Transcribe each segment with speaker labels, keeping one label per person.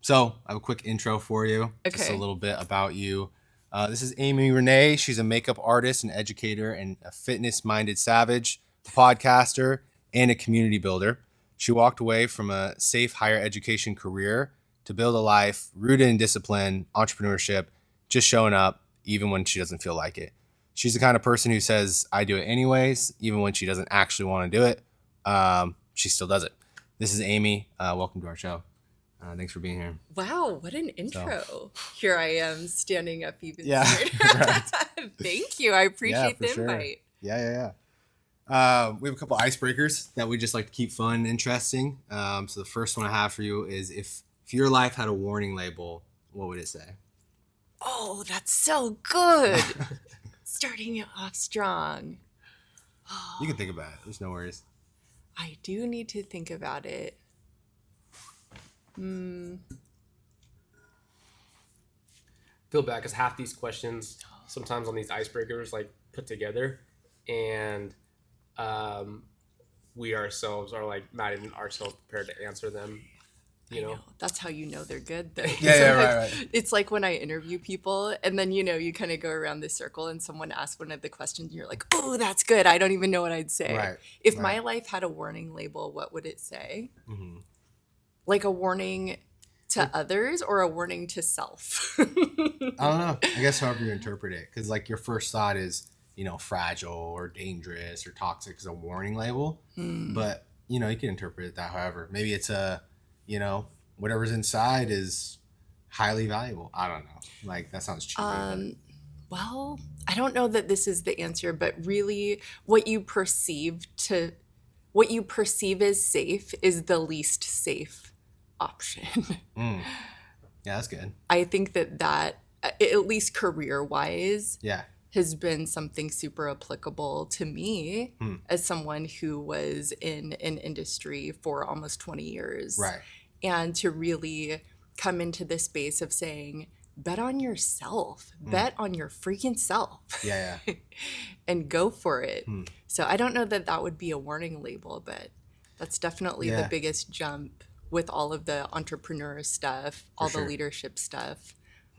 Speaker 1: So I have a quick intro for you.
Speaker 2: Okay.
Speaker 1: Just a little bit about you. This is Amy Rene. She's a makeup artist and educator and a fitness-minded savage, podcaster, and a community builder. She walked away from a safe higher education career to build a life rooted in discipline, entrepreneurship, just showing up even when she doesn't feel like it. She's the kind of person who says, I do it anyways, even when she doesn't actually want to do it. She still does it. This is Amy. Welcome to our show. Thanks for being here.
Speaker 2: Wow, what an intro. Here I am standing up even straighter.
Speaker 1: Right.
Speaker 2: Thank you. I appreciate the
Speaker 1: sure.
Speaker 2: invite.
Speaker 1: Yeah. We have a couple icebreakers that we just like to keep fun and interesting. So the first one I have for you is if your life had a warning label, what would it say?
Speaker 2: Oh, that's so good. Starting it off strong. Oh,
Speaker 1: You can think about it. There's no worries.
Speaker 2: I do need to think about it.
Speaker 3: Feel bad because half these questions sometimes on these icebreakers like put together, and we ourselves are like not even ourselves prepared to answer them. You know?
Speaker 2: That's how you know they're good. Though.
Speaker 1: Right.
Speaker 2: It's like when I interview people and then, you kind of go around this circle and someone asks one of the questions and you're like, oh, that's good. I don't even know what I'd say.
Speaker 1: Right.
Speaker 2: If my life had a warning label, what would it say?
Speaker 1: Mm-hmm.
Speaker 2: Like a warning to others or a warning to self?
Speaker 1: I don't know. I guess however you interpret it. Because like your first thought is, fragile or dangerous or toxic is a warning label. But, you can interpret it that however. Maybe it's whatever's inside is highly valuable. I don't know. Like that sounds cheesy.
Speaker 2: Well, I don't know that this is the answer, but really what you perceive as safe is the least safe option.
Speaker 1: Yeah, that's good.
Speaker 2: I think that at least career-wise,
Speaker 1: Yeah.
Speaker 2: has been something super applicable to me as someone who was in an industry for almost 20 years.
Speaker 1: Right.
Speaker 2: And to really come into this space of saying, bet on yourself, bet on your freaking self.
Speaker 1: Yeah.
Speaker 2: And go for it. So I don't know that would be a warning label, but that's definitely the biggest jump with all of the entrepreneur stuff, all the leadership stuff,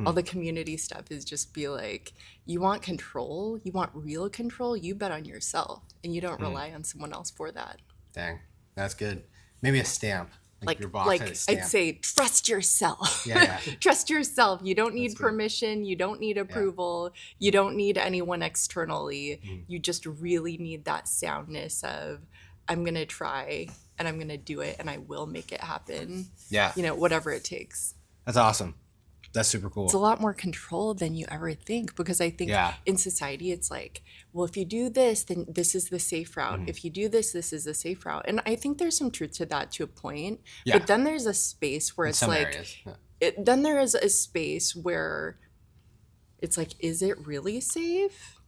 Speaker 2: all the community stuff is just be like, you want control, you want real control, you bet on yourself and you don't rely on someone else for that.
Speaker 1: Dang, that's good. Maybe a stamp. Like your boss had a
Speaker 2: I'd
Speaker 1: stamp.
Speaker 2: say trust yourself.
Speaker 1: Yeah.
Speaker 2: Trust yourself. You don't need
Speaker 1: That's good.
Speaker 2: permission. You don't need approval. You don't need anyone externally. You just really need that soundness of, I'm going to try and I'm going to do it and I will make it happen.
Speaker 1: Yeah.
Speaker 2: Whatever it takes.
Speaker 1: That's awesome. That's super cool.
Speaker 2: It's a lot more control than you ever think because I think in society it's like, well, if you do this, then this is the safe route. If you do this, this is the safe route. And I think there's some truth to that to a point.
Speaker 1: Yeah.
Speaker 2: But then there's a space where
Speaker 1: In
Speaker 2: it's
Speaker 1: some
Speaker 2: like,
Speaker 1: areas.
Speaker 2: then there is a space where it's like, is it really safe?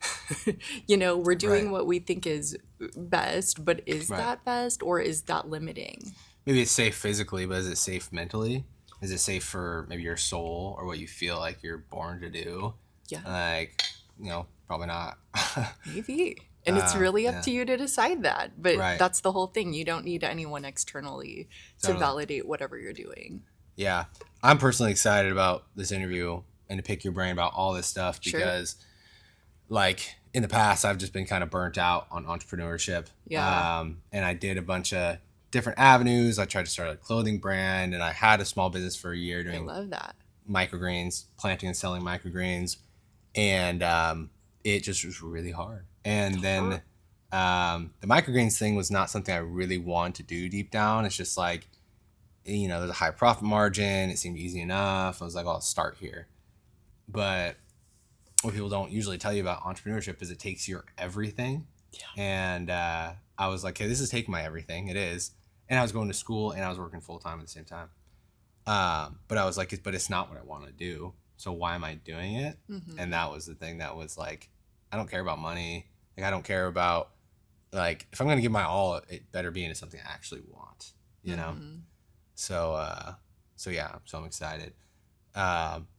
Speaker 2: We're doing what we think is best, but is that best or is that limiting?
Speaker 1: Maybe it's safe physically, but is it safe mentally? Is it safe for maybe your soul or what you feel like you're born to do?
Speaker 2: Yeah.
Speaker 1: Like, probably not.
Speaker 2: Maybe. And it's really up to you to decide that. But that's the whole thing. You don't need anyone externally to validate whatever you're doing.
Speaker 1: Yeah. I'm personally excited about this interview and to pick your brain about all this stuff because like in the past, I've just been kind of burnt out on entrepreneurship.
Speaker 2: Yeah.
Speaker 1: And I did a bunch of different avenues. I tried to start a clothing brand and I had a small business for a year doing
Speaker 2: I love that.
Speaker 1: microgreens, planting and selling microgreens. And it just was really hard. And then the microgreens thing was not something I really wanted to do deep down. It's just like, there's a high profit margin. It seemed easy enough. I was like, I'll start here. But what people don't usually tell you about entrepreneurship is it takes your everything. Yeah. And I was like, hey, this is taking my everything. It is. And I was going to school and I was working full time at the same time. But I was like, but it's not what I want to do. So why am I doing it? And that was the thing that was like, I don't care about money. Like, I don't care about, like, if I'm going to give my all, it better be into something I actually want, So yeah, so I'm excited.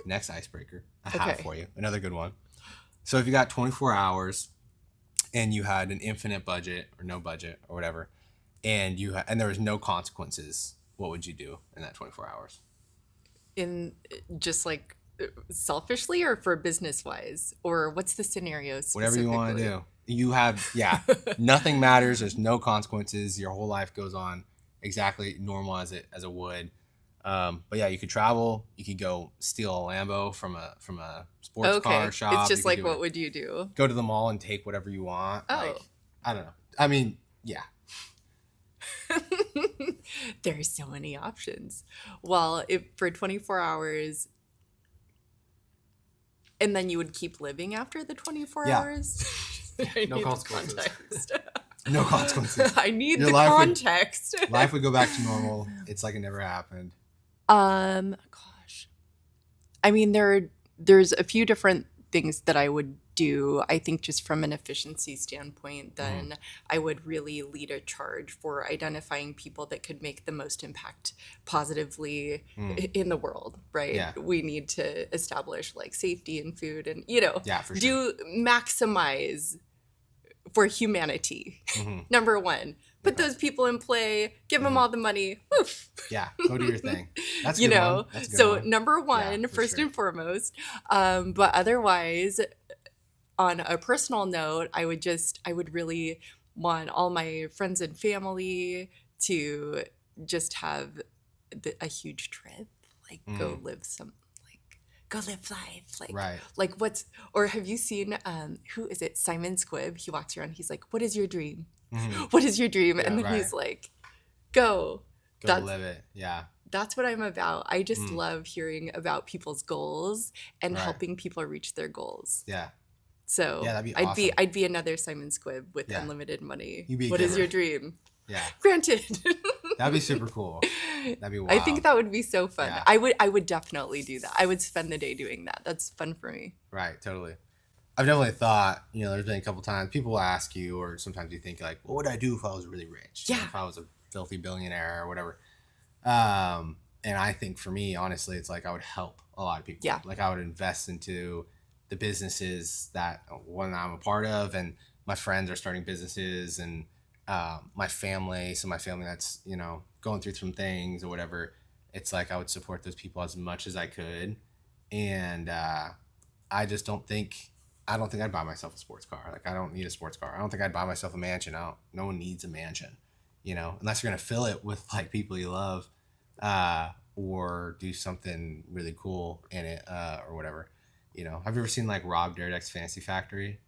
Speaker 1: Next icebreaker I have for you. Another good one. So if you got 24 hours and you had an infinite budget or no budget or whatever, and and there was no consequences, what would you do in that 24 hours?
Speaker 2: in just like selfishly or for business wise, or what's the scenario
Speaker 1: Whatever you want to
Speaker 2: specifically?
Speaker 1: do. You have, yeah, nothing matters. There's no consequences. Your whole life goes on exactly normal as it would. But yeah, you could travel. You could go steal a Lambo from a sports
Speaker 2: Okay,
Speaker 1: car shop.
Speaker 2: it's just
Speaker 1: You could
Speaker 2: like,
Speaker 1: do
Speaker 2: what would you do?
Speaker 1: go to the mall and take whatever you want.
Speaker 2: Oh.
Speaker 1: Like, I don't know. I mean, yeah.
Speaker 2: There's so many options. Well, if for 24 hours, and then you would keep living after the 24
Speaker 1: Yeah.
Speaker 2: hours? I
Speaker 3: No
Speaker 2: need the
Speaker 3: consequences.
Speaker 2: context.
Speaker 1: No consequences.
Speaker 2: I need
Speaker 1: Your
Speaker 2: the
Speaker 1: life would-
Speaker 2: context.
Speaker 1: Life would go back to normal. It's like it never happened.
Speaker 2: Gosh. I mean, there's a few different things that I would do. I think just from an efficiency standpoint, then I would really lead a charge for identifying people that could make the most impact positively in the world, right?
Speaker 1: Yeah.
Speaker 2: We need to establish like safety and food and,
Speaker 1: Yeah, for sure.
Speaker 2: do maximize for humanity. Number one. Put those people in play, give them all the money. Woof.
Speaker 1: Yeah, go do your thing. That's a
Speaker 2: You
Speaker 1: good
Speaker 2: know,
Speaker 1: one. That's a good
Speaker 2: so
Speaker 1: one.
Speaker 2: number one,
Speaker 1: Yeah, for
Speaker 2: first
Speaker 1: sure.
Speaker 2: and foremost. But otherwise, on a personal note, I would really want all my friends and family to just have a huge trip, like go live life, like
Speaker 1: Right.
Speaker 2: like or have you seen who is it, Simon Squibb? He walks around, he's like, what is your dream? What is your dream? And then
Speaker 1: right.
Speaker 2: he's like, go.
Speaker 1: Go live it. Yeah.
Speaker 2: That's what I'm about. I just love hearing about people's goals and
Speaker 1: Right.
Speaker 2: helping people reach their goals.
Speaker 1: Yeah.
Speaker 2: So
Speaker 1: Yeah, that'd be
Speaker 2: I'd be another Simon Squibb with
Speaker 1: Yeah.
Speaker 2: unlimited money.
Speaker 1: You'd be a
Speaker 2: What is
Speaker 1: giver.
Speaker 2: your dream?
Speaker 1: Yeah.
Speaker 2: Granted.
Speaker 1: That'd be super cool. That'd be wild.
Speaker 2: I think that would be so fun.
Speaker 1: Yeah.
Speaker 2: I would definitely do that. I would spend the day doing that. That's fun for me.
Speaker 1: Right, totally. I've definitely thought, there's been a couple times people ask you, or sometimes you think like, what would I do if I was really rich?
Speaker 2: Yeah.
Speaker 1: If I was a filthy billionaire or whatever. And I think for me, honestly, it's like I would help a lot of people.
Speaker 2: Yeah.
Speaker 1: Like I would invest into the businesses that one I'm a part of, and my friends are starting businesses, and my family that's, going through some things or whatever. It's like I would support those people as much as I could. And I just don't think I'd buy myself a sports car. Like I don't need a sports car. I don't think I'd buy myself a mansion. No one needs a mansion, unless you're going to fill it with like people you love, or do something really cool in it, or whatever. Have you ever seen like Rob Dyrdek's Fantasy Factory?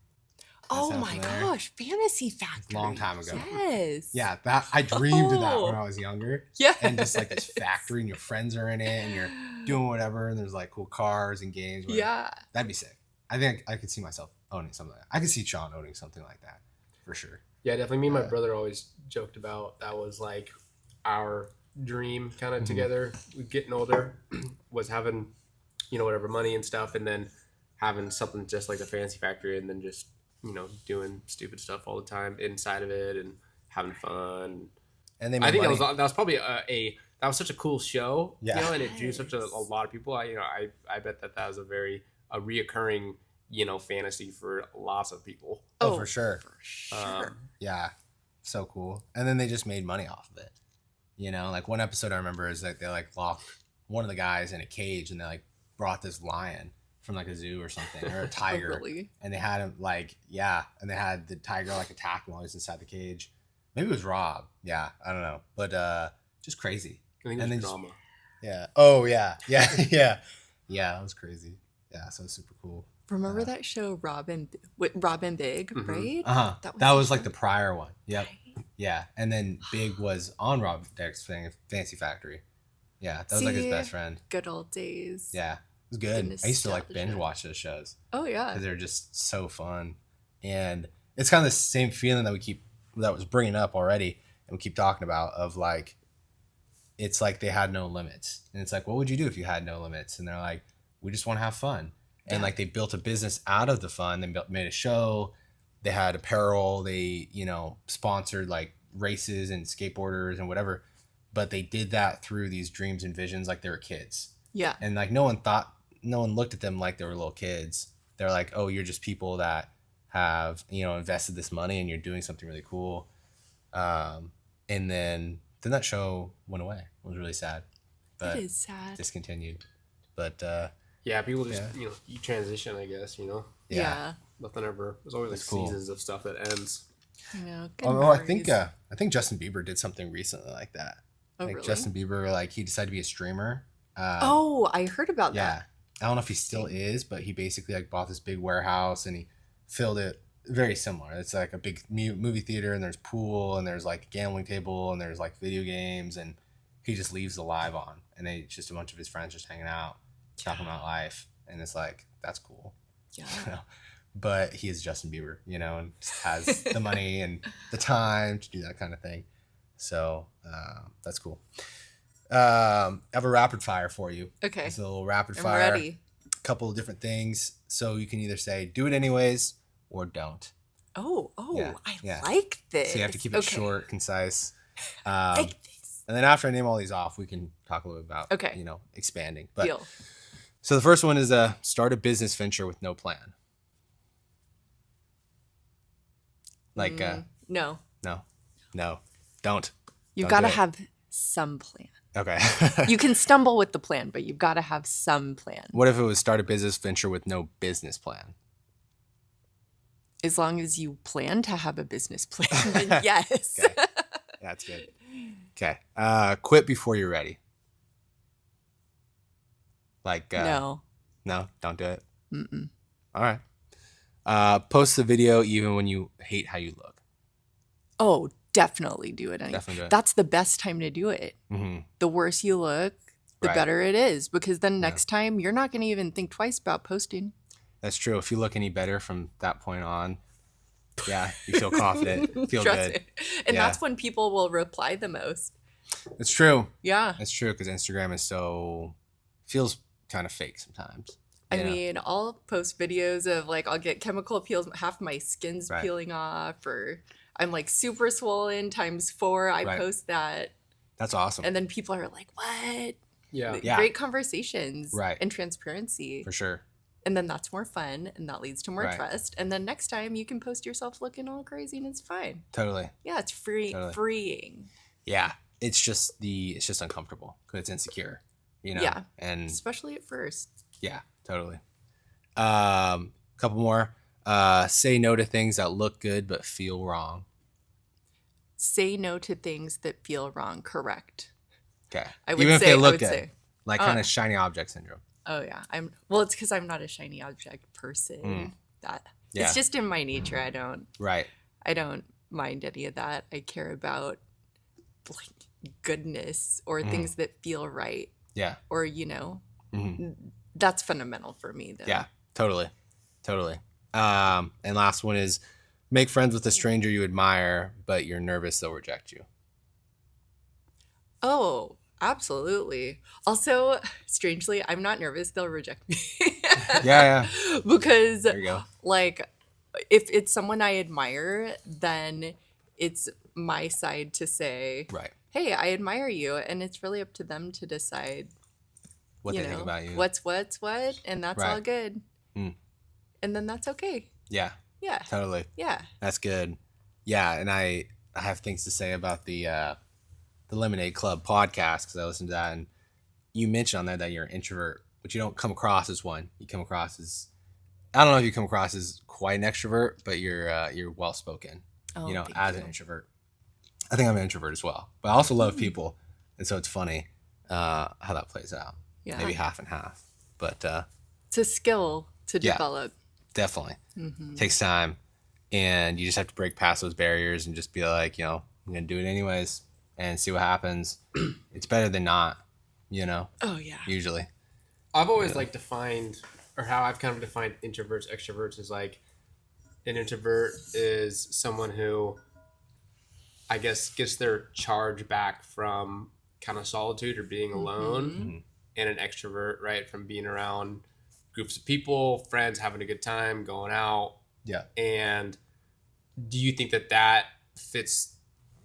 Speaker 2: Oh
Speaker 1: sound
Speaker 2: my
Speaker 1: familiar?
Speaker 2: gosh, Fantasy Factory.
Speaker 1: Long time ago.
Speaker 2: Yes.
Speaker 1: Yeah, that I dreamed of that
Speaker 2: Oh.
Speaker 1: when I was younger.
Speaker 2: Yes.
Speaker 1: And just like this factory, and your friends are in it, and you're doing whatever, and there's like cool cars and games. Whatever.
Speaker 2: Yeah.
Speaker 1: That'd be sick. I think I could see myself owning something like that. I could see Sean owning something like that for sure.
Speaker 3: Yeah, definitely. Me and my brother always joked about that was like our dream kind of together. We getting older was having, whatever money and stuff, and then having something just like the Fantasy Factory, and then just doing stupid stuff all the time inside of it and having fun.
Speaker 1: And they
Speaker 3: I think
Speaker 1: money.
Speaker 3: that was probably that was such a cool show,
Speaker 1: Yeah.
Speaker 3: and it drew such a lot of people. I bet that was a reoccurring fantasy for lots of people.
Speaker 1: Oh, for sure.
Speaker 2: For sure.
Speaker 1: Yeah, so cool. And then they just made money off of it. Like one episode I remember is that they like locked one of the guys in a cage, and they like brought this lion from like a zoo or something, or a tiger.
Speaker 2: Really?
Speaker 1: And they had him and they had the tiger like attack him while he was inside the cage. Maybe it was Rob. Yeah, I don't know. But just crazy.
Speaker 3: I think
Speaker 1: And
Speaker 3: it
Speaker 1: then
Speaker 3: was
Speaker 1: just-
Speaker 3: drama.
Speaker 1: Yeah. Oh yeah. Yeah. Yeah. Yeah. That was crazy. Yeah. So super cool.
Speaker 2: Remember that show Robin Big, right?
Speaker 1: Uh-huh.
Speaker 2: That was
Speaker 1: That was
Speaker 2: so
Speaker 1: like the prior one. Yep. Yeah. And then Big was on Rob Dyrdek's Fantasy Factory. Yeah. That was like his
Speaker 2: See?
Speaker 1: best friend.
Speaker 2: Good old days.
Speaker 1: Yeah. It was good.
Speaker 2: The
Speaker 1: I used to like
Speaker 2: nostalgia.
Speaker 1: binge watch those shows
Speaker 2: Oh yeah.
Speaker 1: because they're just so fun. And it's kind of the same feeling that was bringing up already, and we keep talking about, of like, it's like they had no limits. And it's like, what would you do if you had no limits? And they're like, we just want to have fun. And
Speaker 2: Yeah.
Speaker 1: like they built a business out of the fun. They made a show. They had apparel. They, sponsored like races and skateboarders and whatever. But they did that through these dreams and visions like they were kids.
Speaker 2: Yeah.
Speaker 1: And like no one looked at them like they were little kids. They're like, oh, you're just people that have, invested this money, and you're doing something really cool. And then that show went away. It was really sad. But
Speaker 2: It is sad.
Speaker 1: discontinued. But
Speaker 3: yeah, people just you transition, I guess.
Speaker 2: Yeah.
Speaker 3: Nothing ever. There's always like
Speaker 1: cool.
Speaker 3: seasons of stuff that ends.
Speaker 1: I think Justin Bieber did something recently like that.
Speaker 2: Oh,
Speaker 1: like
Speaker 2: really?
Speaker 1: Justin Bieber, like he decided to be a streamer.
Speaker 2: I heard about that.
Speaker 1: I don't know if he still is, but he basically like bought this big warehouse and he filled it very similar. It's like a big movie theater, and there's pool, and there's like a gambling table, and there's like video games, and he just leaves the live on, and it's just a bunch of his friends just hanging out, talking about life, and it's like, that's cool.
Speaker 2: Yeah.
Speaker 1: But he is Justin Bieber, and just has the money and the time to do that kind of thing. So that's cool. I have a rapid fire for you.
Speaker 2: Okay.
Speaker 1: It's a little rapid
Speaker 2: I'm
Speaker 1: fire.
Speaker 2: ready.
Speaker 1: A couple of different things. So you can either say do it anyways or don't.
Speaker 2: Oh,
Speaker 1: Yeah,
Speaker 2: I like this.
Speaker 1: So you have to keep it short, concise.
Speaker 2: Like this.
Speaker 1: And then after I name all these off, we can talk a little bit about, expanding. But
Speaker 2: Deal.
Speaker 1: so the first one is start a business venture with no plan. Like,
Speaker 2: No.
Speaker 1: Don't.
Speaker 2: You've
Speaker 1: Don't
Speaker 2: got to
Speaker 1: do it.
Speaker 2: have some plan.
Speaker 1: Okay.
Speaker 2: You can stumble with the plan, but you've got to have some plan.
Speaker 1: What if it was start a business venture with no business plan?
Speaker 2: As long as you plan to have a business plan, then yes.
Speaker 1: Okay. That's good. Okay. Quit before you're ready. Like,
Speaker 2: No.
Speaker 1: No, don't do it.
Speaker 2: Mm-mm.
Speaker 1: All right. Post the video even when you hate how you look.
Speaker 2: Oh, definitely do it.
Speaker 1: Definitely do it.
Speaker 2: That's the best time to do it.
Speaker 1: Mm-hmm.
Speaker 2: The worse you look, the
Speaker 1: Right.
Speaker 2: better it is, because then next time you're not going to even think twice about posting.
Speaker 1: That's true. If you look any better from that point on, you feel confident, feel
Speaker 2: Trust
Speaker 1: good.
Speaker 2: me. And
Speaker 1: Yeah.
Speaker 2: that's when people will reply the most.
Speaker 1: It's true.
Speaker 2: Yeah.
Speaker 1: It's true because Instagram is feels kind of fake sometimes.
Speaker 2: I mean, I'll post videos of like, I'll get chemical peels, half my skin's
Speaker 1: Right.
Speaker 2: peeling off, or I'm like super swollen ×4. I
Speaker 1: Right.
Speaker 2: post that.
Speaker 1: That's awesome.
Speaker 2: And then people are like, what?
Speaker 3: Yeah.
Speaker 1: Yeah.
Speaker 2: Great conversations.
Speaker 1: Right.
Speaker 2: And transparency.
Speaker 1: For sure.
Speaker 2: And then that's more fun, and that leads to more
Speaker 1: Right.
Speaker 2: trust. And then next time you can post yourself looking all crazy, and it's fine.
Speaker 1: Totally.
Speaker 2: Yeah, it's
Speaker 1: Totally.
Speaker 2: freeing.
Speaker 1: Yeah. It's just uncomfortable because it's insecure,
Speaker 2: Yeah.
Speaker 1: And
Speaker 2: Especially at first.
Speaker 1: yeah, totally. Couple more. Say no to things that look good but feel wrong.
Speaker 2: Say no to things that feel wrong. Correct.
Speaker 1: Okay.
Speaker 2: I would
Speaker 1: Even if
Speaker 2: say-
Speaker 1: they
Speaker 2: I
Speaker 1: look
Speaker 2: would
Speaker 1: good.
Speaker 2: say.
Speaker 1: Like kind of shiny object syndrome.
Speaker 2: Oh yeah, it's because I'm not a shiny object person. It's just in my nature. I don't mind any of that. I care about like goodness or things that feel right,
Speaker 1: Yeah.
Speaker 2: or that's fundamental for me though.
Speaker 1: Yeah. Totally. And last one is make friends with a stranger you admire, but you're nervous they'll reject you.
Speaker 2: Oh, absolutely. Also, strangely, I'm not nervous they'll reject me.
Speaker 1: Yeah.
Speaker 2: Because
Speaker 1: There you go.
Speaker 2: like if it's someone I admire, then it's my side to say,
Speaker 1: Right.
Speaker 2: hey, I admire you, and it's really up to them to decide
Speaker 1: What they think about you.
Speaker 2: what's what, and that's all
Speaker 1: Right.
Speaker 2: good.
Speaker 1: Mm.
Speaker 2: And then that's okay.
Speaker 1: Yeah.
Speaker 2: Yeah.
Speaker 1: Totally.
Speaker 2: Yeah.
Speaker 1: That's good. Yeah, and I have things to say about the Lemonade Club podcast because I listened to that, and you mentioned on there that you're an introvert, but you don't come across as one. You come across as, I don't know if you come across as quite an extrovert, but you're well spoken.
Speaker 2: Oh, thank
Speaker 1: as
Speaker 2: you.
Speaker 1: an introvert. I think I'm an introvert as well, but I also love people, and so it's funny how that plays out.
Speaker 2: Yeah.
Speaker 1: Maybe half and half, but
Speaker 2: It's a skill to
Speaker 1: Yeah.
Speaker 2: develop.
Speaker 1: definitely
Speaker 2: Mm-hmm.
Speaker 1: takes time, and you just have to break past those barriers and just be like, I'm gonna do it anyways and see what happens. It's better than not,
Speaker 2: Oh yeah.
Speaker 1: usually.
Speaker 3: I've always like defined, or how I've kind of defined introverts, extroverts is like an introvert is someone who I guess gets their charge back from kind of solitude or being alone,
Speaker 1: Mhm.
Speaker 3: and an extrovert, right, from being around groups of people, friends, having a good time, going out.
Speaker 1: Yeah.
Speaker 3: And do you think that fits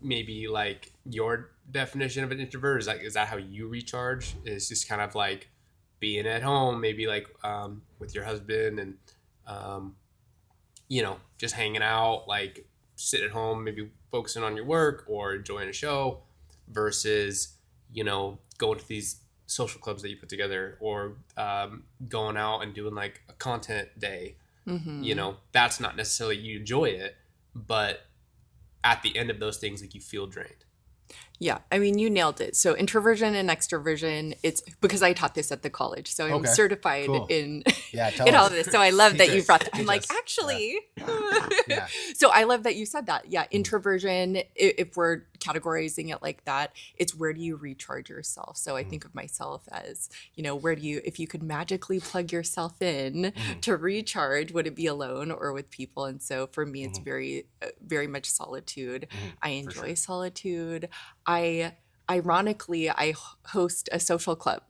Speaker 3: maybe like your definition of an introvert? Is that how you recharge? Is just kind of like being at home, maybe like with your husband and just hanging out, like sit at home, maybe focusing on your work or enjoying a show, versus going to these social clubs that you put together, or going out and doing like a content day. You know, that's not necessarily you enjoy it, but at the end of those things, like you feel drained.
Speaker 2: Yeah, I mean, you nailed it. So introversion and extroversion, it's because I taught this at the college. So I'm certified in in all of this. So I love that you brought that. I'm like, actually.
Speaker 1: Yeah.
Speaker 2: So I love that you said that. Yeah, introversion, if we're categorizing it like that, it's where do you recharge yourself? So I think of myself as, you know, where do you, if you could magically plug yourself in to recharge, would it be alone or with people? And so for me, it's very, very much solitude. I enjoy solitude. Ironically, I host a social club.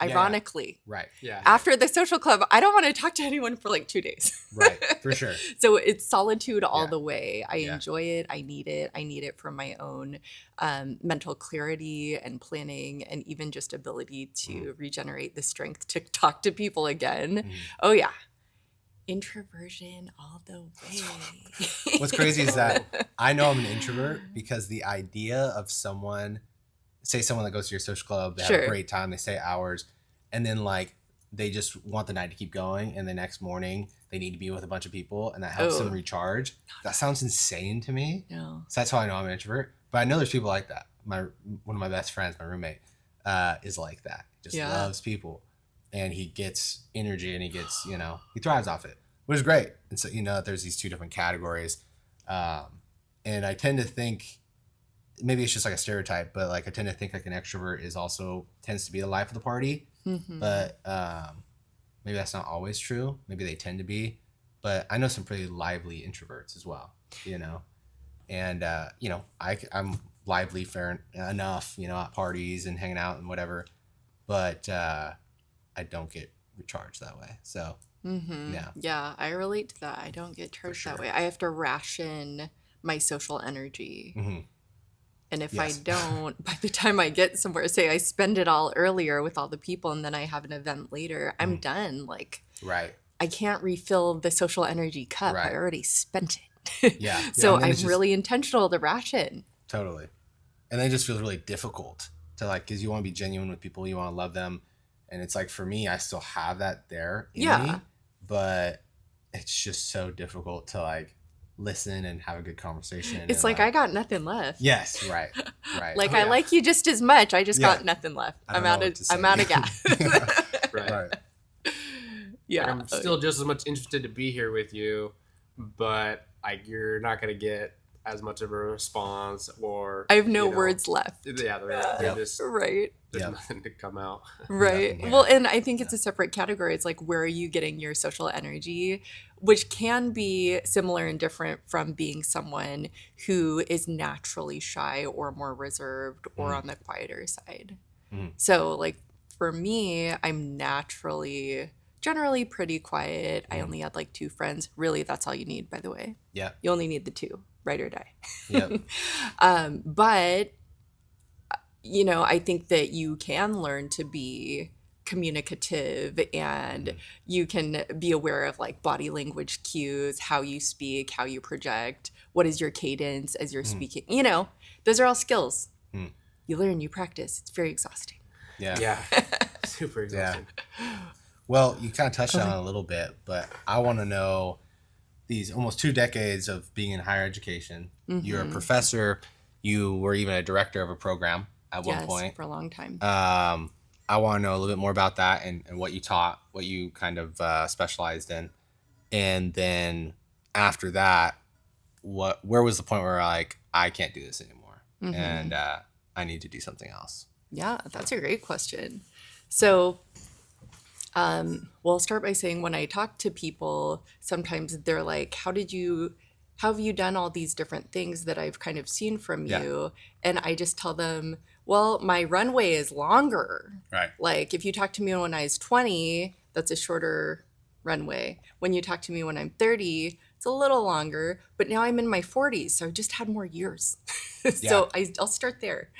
Speaker 2: Ironically.
Speaker 1: Right.
Speaker 3: Yeah.
Speaker 2: After the social club, I don't want to talk to anyone for like 2 days.
Speaker 1: Right. For sure.
Speaker 2: So it's solitude all the way. I enjoy it. I need it. I need it for my own mental clarity and planning, and even just ability to regenerate the strength to talk to people again. Oh, yeah. Introversion all the way.
Speaker 1: What's crazy is that I know I'm an introvert because the idea of someone that goes to your social club, they have a great time, they stay hours, and then like they just want the night to keep going, and the next morning they need to be with a bunch of people, and that helps them recharge. That sounds insane to me.
Speaker 2: No.
Speaker 1: So that's how I know I'm an introvert. But I know there's people like that. One of my best friends, my roommate, is like that. Just loves people, and he gets energy, and he gets, you know, he thrives off it, which is great. And so, you know, there's these two different categories, and I tend to think, maybe it's just like a stereotype, but like I tend to think like an extrovert tends to be the life of the party. But maybe that's not always true. Maybe they tend to be, but I know some pretty lively introverts as well, you know, and you know, I'm lively fair enough, you know, at parties and hanging out and whatever, but I don't get recharged that way. So
Speaker 2: Yeah, I relate to that. I don't get charged that way. I have to ration my social energy. And if I don't, by the time I get somewhere, say I spend it all earlier with all the people and then I have an event later, I'm done. Like, I can't refill the social energy cup. I already spent it. So I'm really intentional to ration.
Speaker 1: Totally. And then it just feels really difficult to like, because you want to be genuine with people, you want to love them. And it's like, for me, I still have that there in me, but it's just so difficult to like listen and have a good conversation.
Speaker 2: It's like I got nothing left.
Speaker 1: Yes, right.
Speaker 2: Like I like you just as much. I just got nothing left. I'm out of gas.
Speaker 3: Right.
Speaker 2: Yeah.
Speaker 3: Like, I'm still just as much interested to be here with you, but like you're not gonna get as much of a response, or
Speaker 2: I have no words left.
Speaker 3: Yeah, they're just there's nothing to come out.
Speaker 2: Right. Well, and I think it's a separate category. It's like, where are you getting your social energy, which can be similar and different from being someone who is naturally shy or more reserved or on the quieter side. So like for me, I'm generally pretty quiet. I only had like 2 friends. Really, that's all you need, by the way.
Speaker 1: Yeah.
Speaker 2: You only need the 2, ride or die.
Speaker 1: Yep.
Speaker 2: But you know, I think that you can learn to be communicative, and you can be aware of like body language cues, how you speak, how you project, what is your cadence as you're speaking. You know, those are all skills. You learn, you practice. It's very exhausting.
Speaker 3: Yeah. Super exhausting.
Speaker 1: Well, you kind of touched on it a little bit, but I want to know these almost 2 decades of being in higher education. You're a professor. You were even a director of a program at one point.
Speaker 2: For a long time.
Speaker 1: I want to know a little bit more about that and what you taught, what you kind of specialized in. And then after that, where was the point where like, I can't do this anymore and I need to do something else? Yeah,
Speaker 2: that's a great question. So well, I'll start by saying when I talk to people, sometimes they're like, how have you done all these different things that I've kind of seen from you? And I just tell them, well, my runway is longer.
Speaker 1: Right.
Speaker 2: Like if you talk to me when I was 20, that's a shorter runway. When you talk to me when I'm 30, it's a little longer, but now I'm in my 40s, so I just had more years. So I'll start there.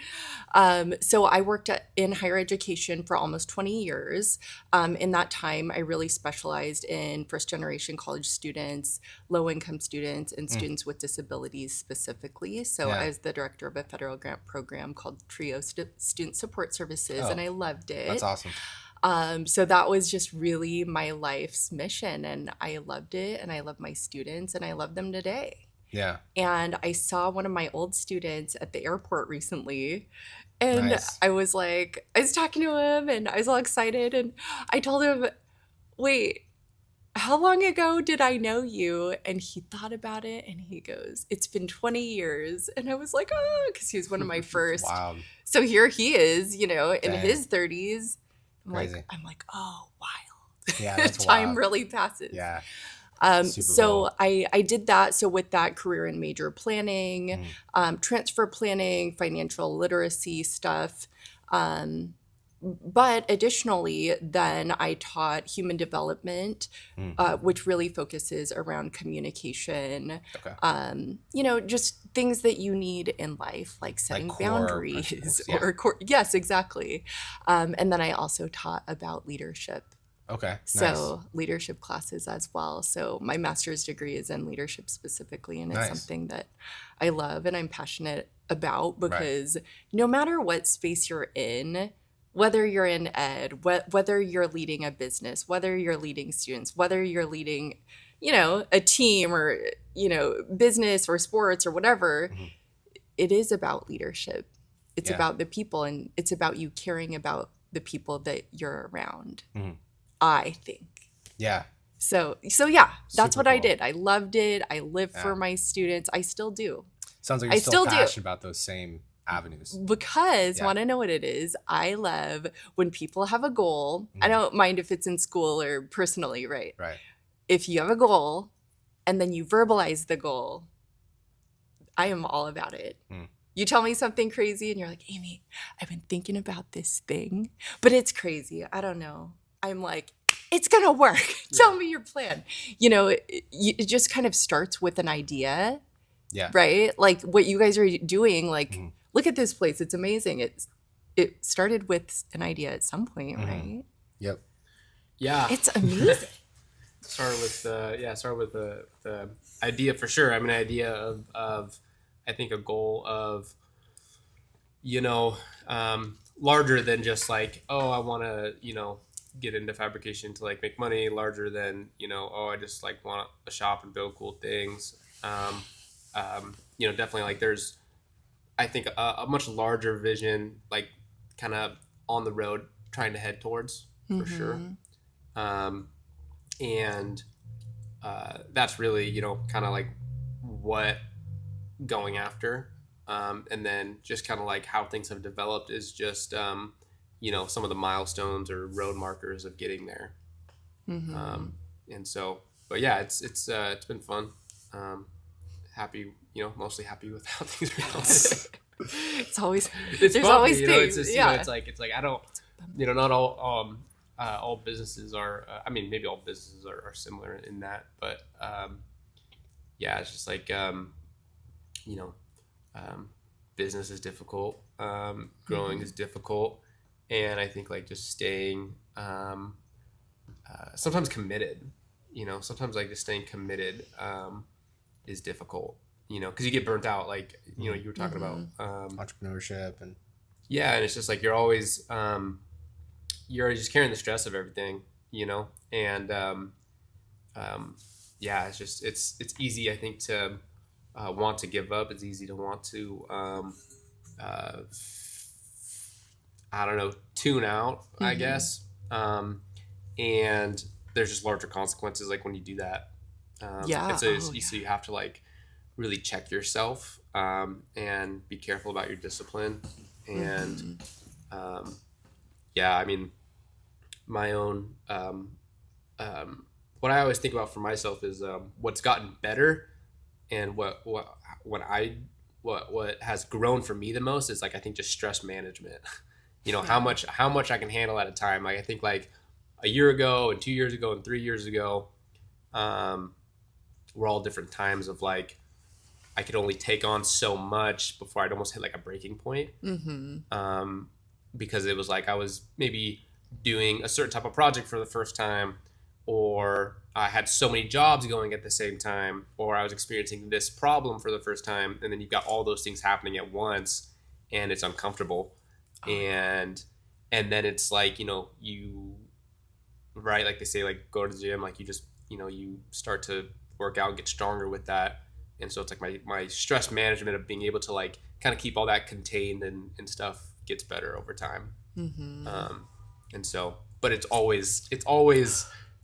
Speaker 2: So I worked in higher education for almost 20 years. In that time, I really specialized in first generation college students, low income students, and students with disabilities specifically. So I was the director of a federal grant program called TRIO Student Support Services, and I loved it.
Speaker 1: That's awesome.
Speaker 2: So that was just really my life's mission, and I loved it, and I love my students, and I love them today.
Speaker 1: Yeah.
Speaker 2: And I saw one of my old students at the airport recently, and
Speaker 1: Nice.
Speaker 2: I was talking to him, and I was all excited, and I told him, wait, how long ago did I know you? And he thought about it, and he goes, it's been 20 years. And I was like, oh, because he was one of my first.
Speaker 1: Wow.
Speaker 2: So here he is, in
Speaker 1: Dang.
Speaker 2: his 30s.
Speaker 1: Crazy.
Speaker 2: I'm like, oh, wild.
Speaker 1: Yeah, that's
Speaker 2: Time
Speaker 1: wild.
Speaker 2: really passes.
Speaker 1: Yeah.
Speaker 2: So I did that. So with that, career and major planning, transfer planning, financial literacy stuff. But additionally, then I taught human development, which really focuses around communication.
Speaker 1: Okay.
Speaker 2: Just things that you need in life, like setting
Speaker 1: core
Speaker 2: boundaries
Speaker 1: principles,
Speaker 2: or core. Yes, exactly. And then I also taught about leadership.
Speaker 1: Okay.
Speaker 2: So leadership classes as well. So my master's degree is in leadership specifically, and it's something that I love and I'm passionate about because no matter what space you're in, whether you're in ed, whether you're leading a business, whether you're leading students, whether you're leading, a team or, business or sports or whatever, it is about leadership. It's about the people, and it's about you caring about the people that you're around. I think.
Speaker 1: Yeah.
Speaker 2: So yeah, that's
Speaker 1: Super
Speaker 2: what I
Speaker 1: cool.
Speaker 2: did. I loved it. I lived for my students. I still do.
Speaker 1: Sounds like
Speaker 2: I
Speaker 1: you're still
Speaker 2: still do.
Speaker 1: passionate about those same avenues.
Speaker 2: Because want to know what it is? I love when people have a goal. I don't mind if it's in school or personally, right?
Speaker 1: Right.
Speaker 2: If you have a goal and then you verbalize the goal, I am all about it. You tell me something crazy and you're like, Amy, I've been thinking about this thing, but it's crazy. I don't know. I'm like, it's going to work. Tell me your plan. It just kind of starts with an idea.
Speaker 1: Yeah.
Speaker 2: Right? Like what you guys are doing, like, look at this place. It's amazing. It started with an idea at some point, right?
Speaker 1: Yep.
Speaker 3: Yeah.
Speaker 2: It's amazing.
Speaker 3: Started with the idea for sure. I mean, idea of I think a goal of, larger than just like, oh, I want to, get into fabrication to like make money, larger than, I just like want a shop and build cool things. Definitely like there's, I think a much larger vision, like kind of on the road trying to head towards for sure. And that's really, kind of like what going after. And then just kind of like how things have developed is just, some of the milestones or road markers of getting there. And so, but yeah, it's been fun. Happy, mostly happy with how things are going.
Speaker 2: It's always,
Speaker 3: It's
Speaker 2: there's
Speaker 3: bumpy,
Speaker 2: always
Speaker 3: it's
Speaker 2: things.
Speaker 3: just,
Speaker 2: Yeah.
Speaker 3: it's like I don't, not all businesses are. I mean, maybe all businesses are similar in that, but it's just like business is difficult. Growing is difficult, and I think like just staying sometimes committed. Sometimes like just staying committed is difficult. Because you get burnt out. Like you were talking about
Speaker 1: Entrepreneurship and
Speaker 3: and it's just like you're always just carrying the stress of everything, and it's just it's easy, I think, to want to give up. It's easy to want to I don't know, tune out, I guess, and there's just larger consequences like when you do that. And so you have to like really check yourself and be careful about your discipline. And I mean, my own what I always think about for myself is what's gotten better, and what has grown for me the most is like I think just stress management. How much I can handle at a time. Like I think like a year ago and 2 years ago and 3 years ago were all different times of like I could only take on so much before I'd almost hit like a breaking point. Because it was like I was maybe doing a certain type of project for the first time, or I had so many jobs going at the same time, or I was experiencing this problem for the first time, and then you've got all those things happening at once, and it's uncomfortable. And then it's like, you know, you, right, like they say, like go to the gym, like you just, you know, you start to work out and get stronger with that. And so it's like my stress management of being able to like kind of keep all that contained and stuff gets better over time. And so, but it's always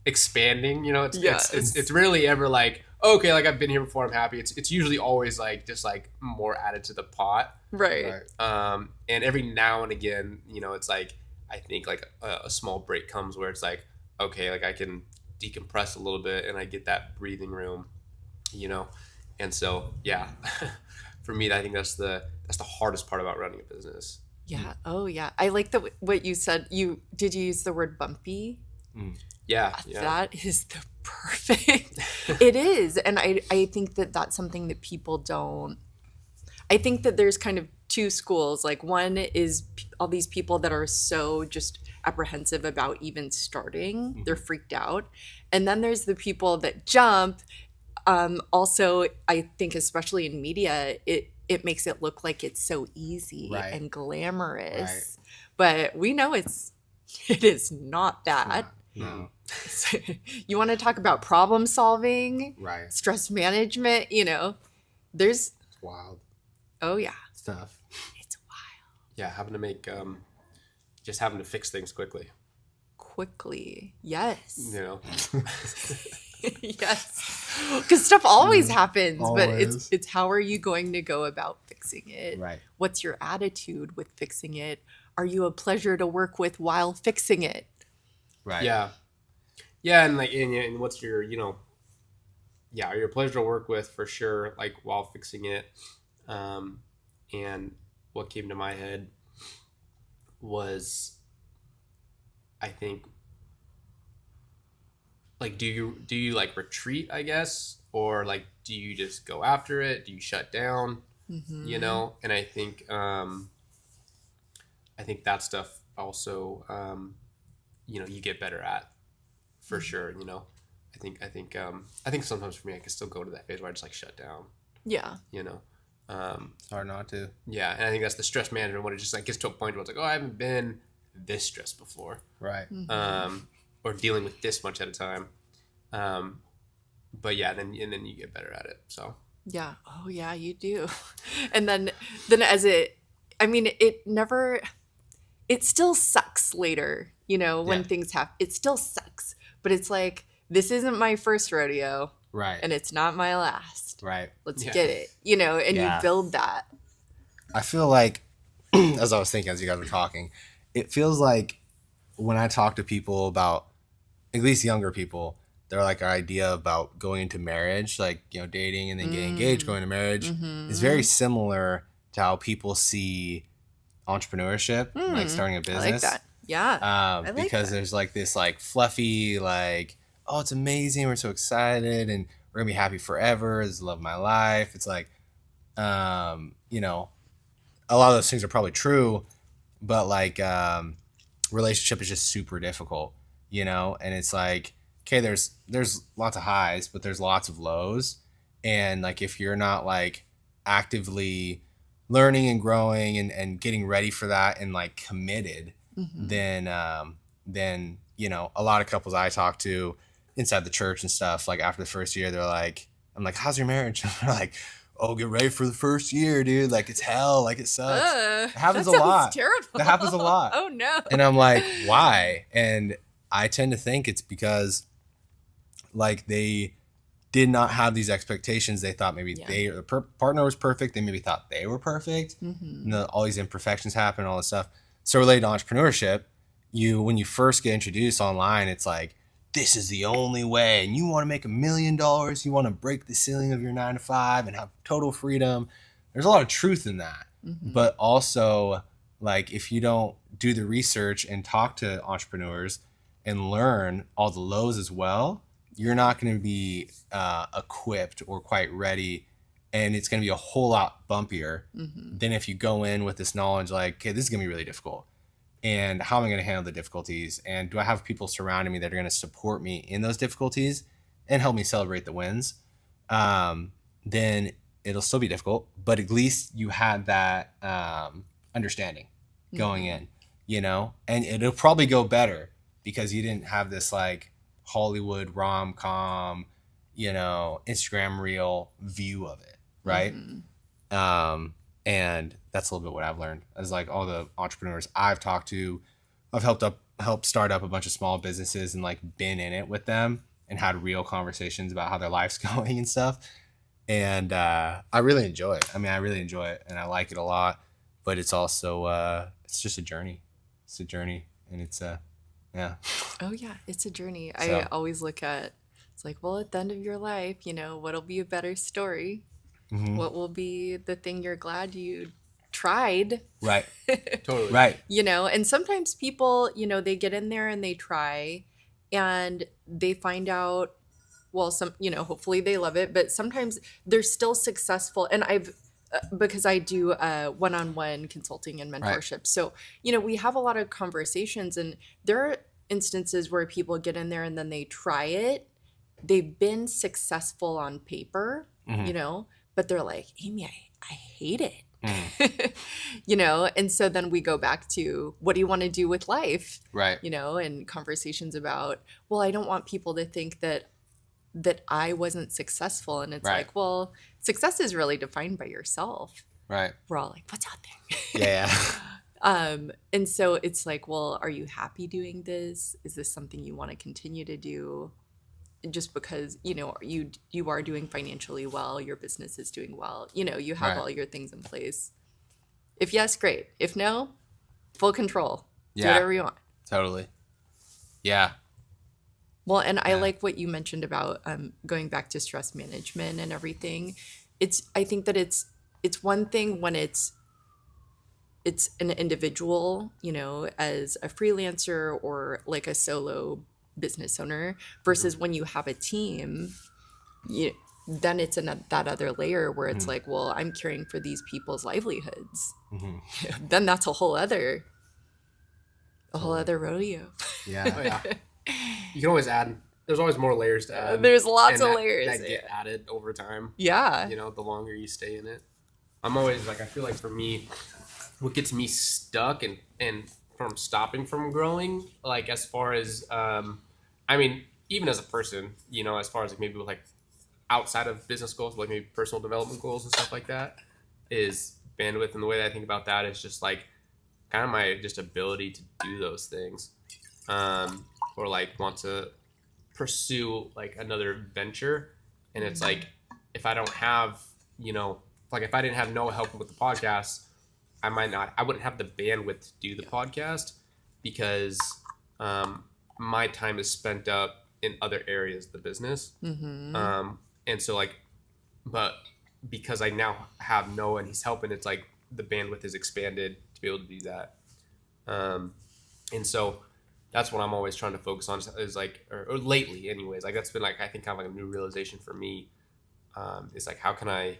Speaker 3: expanding, you know, it's rarely ever like, okay, like I've been here before, I'm happy. It's usually always like just like more added to the pot.
Speaker 2: Right.
Speaker 3: And every now and again, you know, it's like I think like a small break comes where it's like, okay, like I can decompress a little bit and I get that breathing room, you know. And so, yeah, for me, I think that's the hardest part about running a business.
Speaker 2: Yeah. Oh, yeah. I like what you said. Did you use the word bumpy?
Speaker 3: Yeah.
Speaker 2: That is the perfect. It is, and I think that that's something that people don't. I think that there's kind of two schools. Like one is all these people that are so just apprehensive about even starting. They're freaked out, and then there's the people that jump. Also, I think especially in media, it makes it look like it's so easy and glamorous, but we know it is not that.
Speaker 1: No.
Speaker 2: So, you want to talk about problem solving, stress management, you know, it's
Speaker 1: wild.
Speaker 2: Oh yeah.
Speaker 1: Stuff.
Speaker 2: It's wild.
Speaker 3: Yeah. Having to fix things quickly.
Speaker 2: Yes.
Speaker 3: You know.
Speaker 2: Yes, because stuff always happens, but
Speaker 1: Always.
Speaker 2: it's how are you going to go about fixing it?
Speaker 1: Right.
Speaker 2: What's your attitude with fixing it? Are you a pleasure to work with while fixing it?
Speaker 1: Right.
Speaker 3: Yeah, and like and what's your, you know, are you a pleasure to work with for sure, like while fixing it. And what came to my head was, I think, like, do you like retreat, I guess, or like do you just go after it? Do you shut down? You know, and I think that stuff also, you know, you get better at for sure. You know, I think sometimes for me I can still go to that phase where I just like shut down.
Speaker 2: Yeah.
Speaker 3: You know,
Speaker 1: It's hard not to.
Speaker 3: Yeah, and I think that's the stress management when it just like gets to a point where it's like, oh, I haven't been this stressed before.
Speaker 1: Right.
Speaker 3: Or dealing with this much at a time. But yeah, then you get better at it. So
Speaker 2: Yeah. Oh yeah, you do. And then it still sucks later, you know, when things happen. It still sucks, but it's like, this isn't my first rodeo.
Speaker 1: Right.
Speaker 2: And it's not my last.
Speaker 1: Right.
Speaker 2: Let's get it, you know, and you build that.
Speaker 1: I feel like, as I was thinking as you guys were talking, it feels like when I talk to people about, at least younger people, their like idea about going into marriage, like, you know, dating and then getting engaged, going to marriage, is very similar to how people see entrepreneurship, like starting a business.
Speaker 2: I like that. Yeah.
Speaker 1: I
Speaker 2: like
Speaker 1: because
Speaker 2: that.
Speaker 1: there's like this like fluffy, like, oh, it's amazing, we're so excited, and we're gonna be happy forever. This is the love of my life. It's like, you know, a lot of those things are probably true, but like, relationship is just super difficult, you know, and it's like, okay, there's lots of highs, but there's lots of lows, and like if you're not like actively learning and growing and getting ready for that and like committed, then you know, a lot of couples I talk to inside the church and stuff, like after the first year, they're like, I'm like, how's your marriage? And they're like, oh, get ready for the first year, dude. Like, it's hell. Like, it sucks. It happens a lot.
Speaker 2: Terrible.
Speaker 1: That happens a lot.
Speaker 2: Oh no.
Speaker 1: And I'm like, why? And I tend to think it's because like they did not have these expectations. They thought maybe the partner was perfect. They maybe thought they were perfect. And all these imperfections happen, all this stuff. So related to entrepreneurship, when you first get introduced online, it's like, this is the only way, and you want to make $1 million, you want to break the ceiling of your 9-to-5 and have total freedom. There's a lot of truth in that. But also, like, if you don't do the research and talk to entrepreneurs, and learn all the lows as well, you're not going to be equipped or quite ready, and it's going to be a whole lot bumpier than if you go in with this knowledge like, okay, this is going to be really difficult, and how am I going to handle the difficulties, and do I have people surrounding me that are going to support me in those difficulties and help me celebrate the wins? Then it'll still be difficult, but at least you had that understanding going in, and it'll probably go better because you didn't have this like Hollywood rom-com, Instagram reel view of it, right? And that's a little bit what I've learned as like all the entrepreneurs I've talked to. I've helped start up a bunch of small businesses and like been in it with them and had real conversations about how their life's going and stuff. And I really enjoy it. I mean, I really enjoy it and I like it a lot, but it's also it's just a journey. It's a journey, and it's yeah.
Speaker 2: Oh yeah, it's a journey.
Speaker 1: So.
Speaker 2: I always look at it's like, well, at the end of your life, what'll be a better story? What will be the thing you're glad you tried?
Speaker 1: Right.
Speaker 3: Totally.
Speaker 1: Right.
Speaker 2: And sometimes people, they get in there and they try and they find out, well, hopefully they love it, but sometimes they're still successful. And because I do one-on-one consulting and mentorship. Right. So, we have a lot of conversations, and there are instances where people get in there and then they try it. They've been successful on paper, but they're like, Amy, I hate it. And so then we go back to, what do you want to do with life?
Speaker 1: Right.
Speaker 2: And conversations about, well, I don't want people to think that I wasn't successful. And it's
Speaker 1: right.
Speaker 2: like, well, success is really defined by yourself.
Speaker 1: Right.
Speaker 2: We're all like, what's out there?
Speaker 1: Yeah.
Speaker 2: And so it's like, well, are you happy doing this? Is this something you want to continue to do? Just because, you are doing financially well, your business is doing well, you have
Speaker 1: right.
Speaker 2: all your things in place. If yes, great. If no, full control.
Speaker 1: Yeah.
Speaker 2: Do whatever you want.
Speaker 1: Totally. Yeah.
Speaker 2: Well, and I like what you mentioned about going back to stress management and everything. I think that it's one thing when it's an individual, as a freelancer or like a solo business owner, versus when you have a team, then it's that other layer where it's like, well, I'm caring for these people's livelihoods. Then that's a whole other rodeo.
Speaker 1: Yeah.
Speaker 3: Oh, yeah. You can always add. There's always more layers to add.
Speaker 2: There's lots of layers
Speaker 3: that get added over time.
Speaker 2: Yeah.
Speaker 3: The longer you stay in it. I'm always like, I feel like for me, what gets me stuck and from stopping from growing, like as far as, even as a person, as far as like maybe with like outside of business goals, like maybe personal development goals and stuff like that, is bandwidth. And the way that I think about that is just like kind of my just ability to do those things. Or like want to pursue like another venture, and it's like if I don't have if I didn't have Noah helping with the podcast, I wouldn't have the bandwidth to do the podcast because my time is spent up in other areas of the business. And so but because I now have Noah and he's helping, it's like the bandwidth is expanded to be able to do that. And so that's what I'm always trying to focus on is like, or lately anyways, like that's been like, I think kind of like a new realization for me, is like, how can I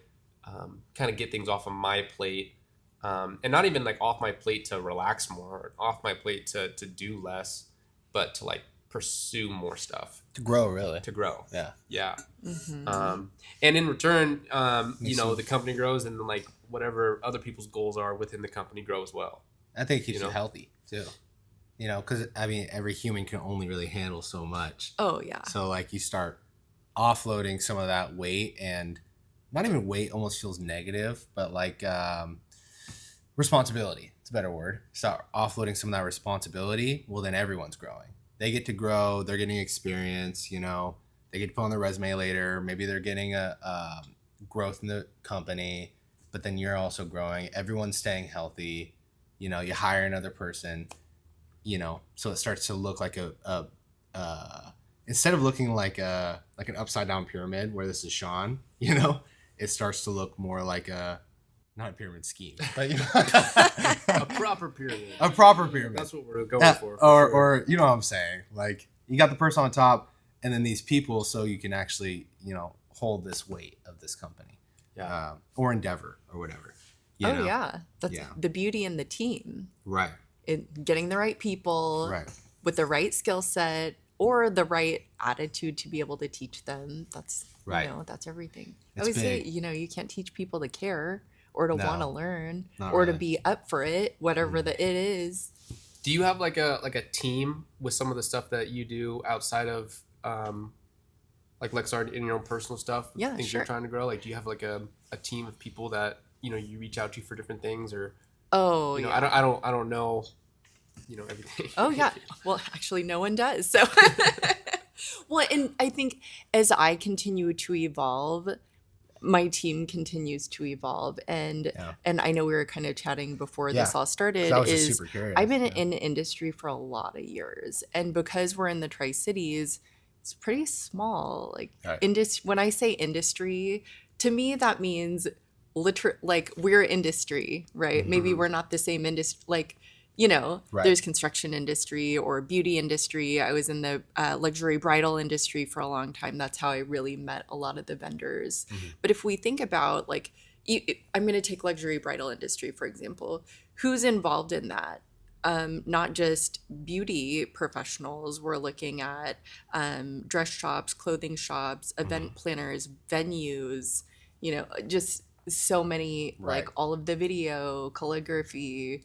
Speaker 3: kind of get things off of my plate, and not even like off my plate to relax more, or off my plate to do less, but to like pursue more stuff.
Speaker 1: To grow, really.
Speaker 3: To grow.
Speaker 1: Yeah.
Speaker 3: Yeah. And in return, the company grows, and then like whatever other people's goals are within the company grow as well.
Speaker 1: I think it keeps you healthy too. Because every human can only really handle so much.
Speaker 2: Oh yeah.
Speaker 1: So like you start offloading some of that weight, and not even weight almost feels negative, but like responsibility. It's a better word. Start offloading some of that responsibility. Well, then everyone's growing. They get to grow. They're getting experience. They get to put on their resume later. Maybe they're getting a growth in the company, but then you're also growing. Everyone's staying healthy. You hire another person. So it starts to look like instead of looking like an upside down pyramid where this is Sean, it starts to look more like a not a pyramid scheme, but
Speaker 3: A proper pyramid.
Speaker 1: a proper pyramid.
Speaker 3: That's what we're going for.
Speaker 1: Or you know what I'm saying? Like you got the person on top, and then these people, so you can actually hold this weight of this company, or endeavor or whatever.
Speaker 2: That's the beauty in the team.
Speaker 1: Right.
Speaker 2: Getting the right people.
Speaker 1: Right.
Speaker 2: With the right skill set or the right attitude to be able to teach them. That's that's everything. I always say, you can't teach people to care or to want to learn or to be up for it, whatever it is.
Speaker 3: Do you have like a team with some of the stuff that you do outside of like Lexar in your own personal stuff?
Speaker 2: Yeah,
Speaker 3: things
Speaker 2: sure.
Speaker 3: you're trying to grow? Like do you have like a team of people that you reach out to for different things, or I don't know everything.
Speaker 2: Oh yeah. Well, actually no one does. So well, and I think as I continue to evolve, my team continues to evolve, and I know we were kind of chatting before this all started.
Speaker 1: I was just super curious.
Speaker 2: I've been in the industry for a lot of years, and because we're in the Tri-Cities, it's pretty small. Like when I say industry, to me that means like we're industry, right? Maybe we're not the same industry, like. There's construction industry or beauty industry. I was in the luxury bridal industry for a long time. That's how I really met a lot of the vendors. But if we think about like, I'm going to take luxury bridal industry, for example, who's involved in that? Not just beauty professionals. We're looking at dress shops, clothing shops, event planners, venues, just so many, like all of the video, calligraphy,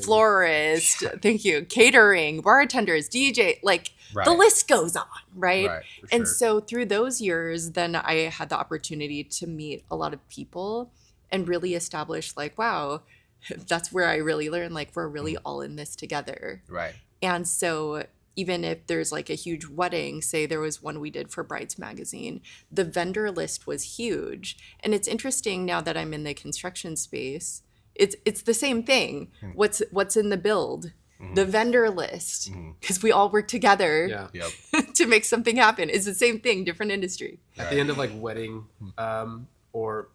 Speaker 2: florist, thank you, catering, bartenders, DJ, like the list goes on, right? And so through those years, then I had the opportunity to meet a lot of people and really establish like, wow, that's where I really learned, like we're really all in this together.
Speaker 1: Right.
Speaker 2: And so even if there's like a huge wedding, say there was one we did for Brides Magazine, the vendor list was huge. And it's interesting now that I'm in the construction space, it's the same thing. What's in the build? The vendor list, because we all work together to make something happen. It's the same thing, different industry.
Speaker 3: At the end of like wedding or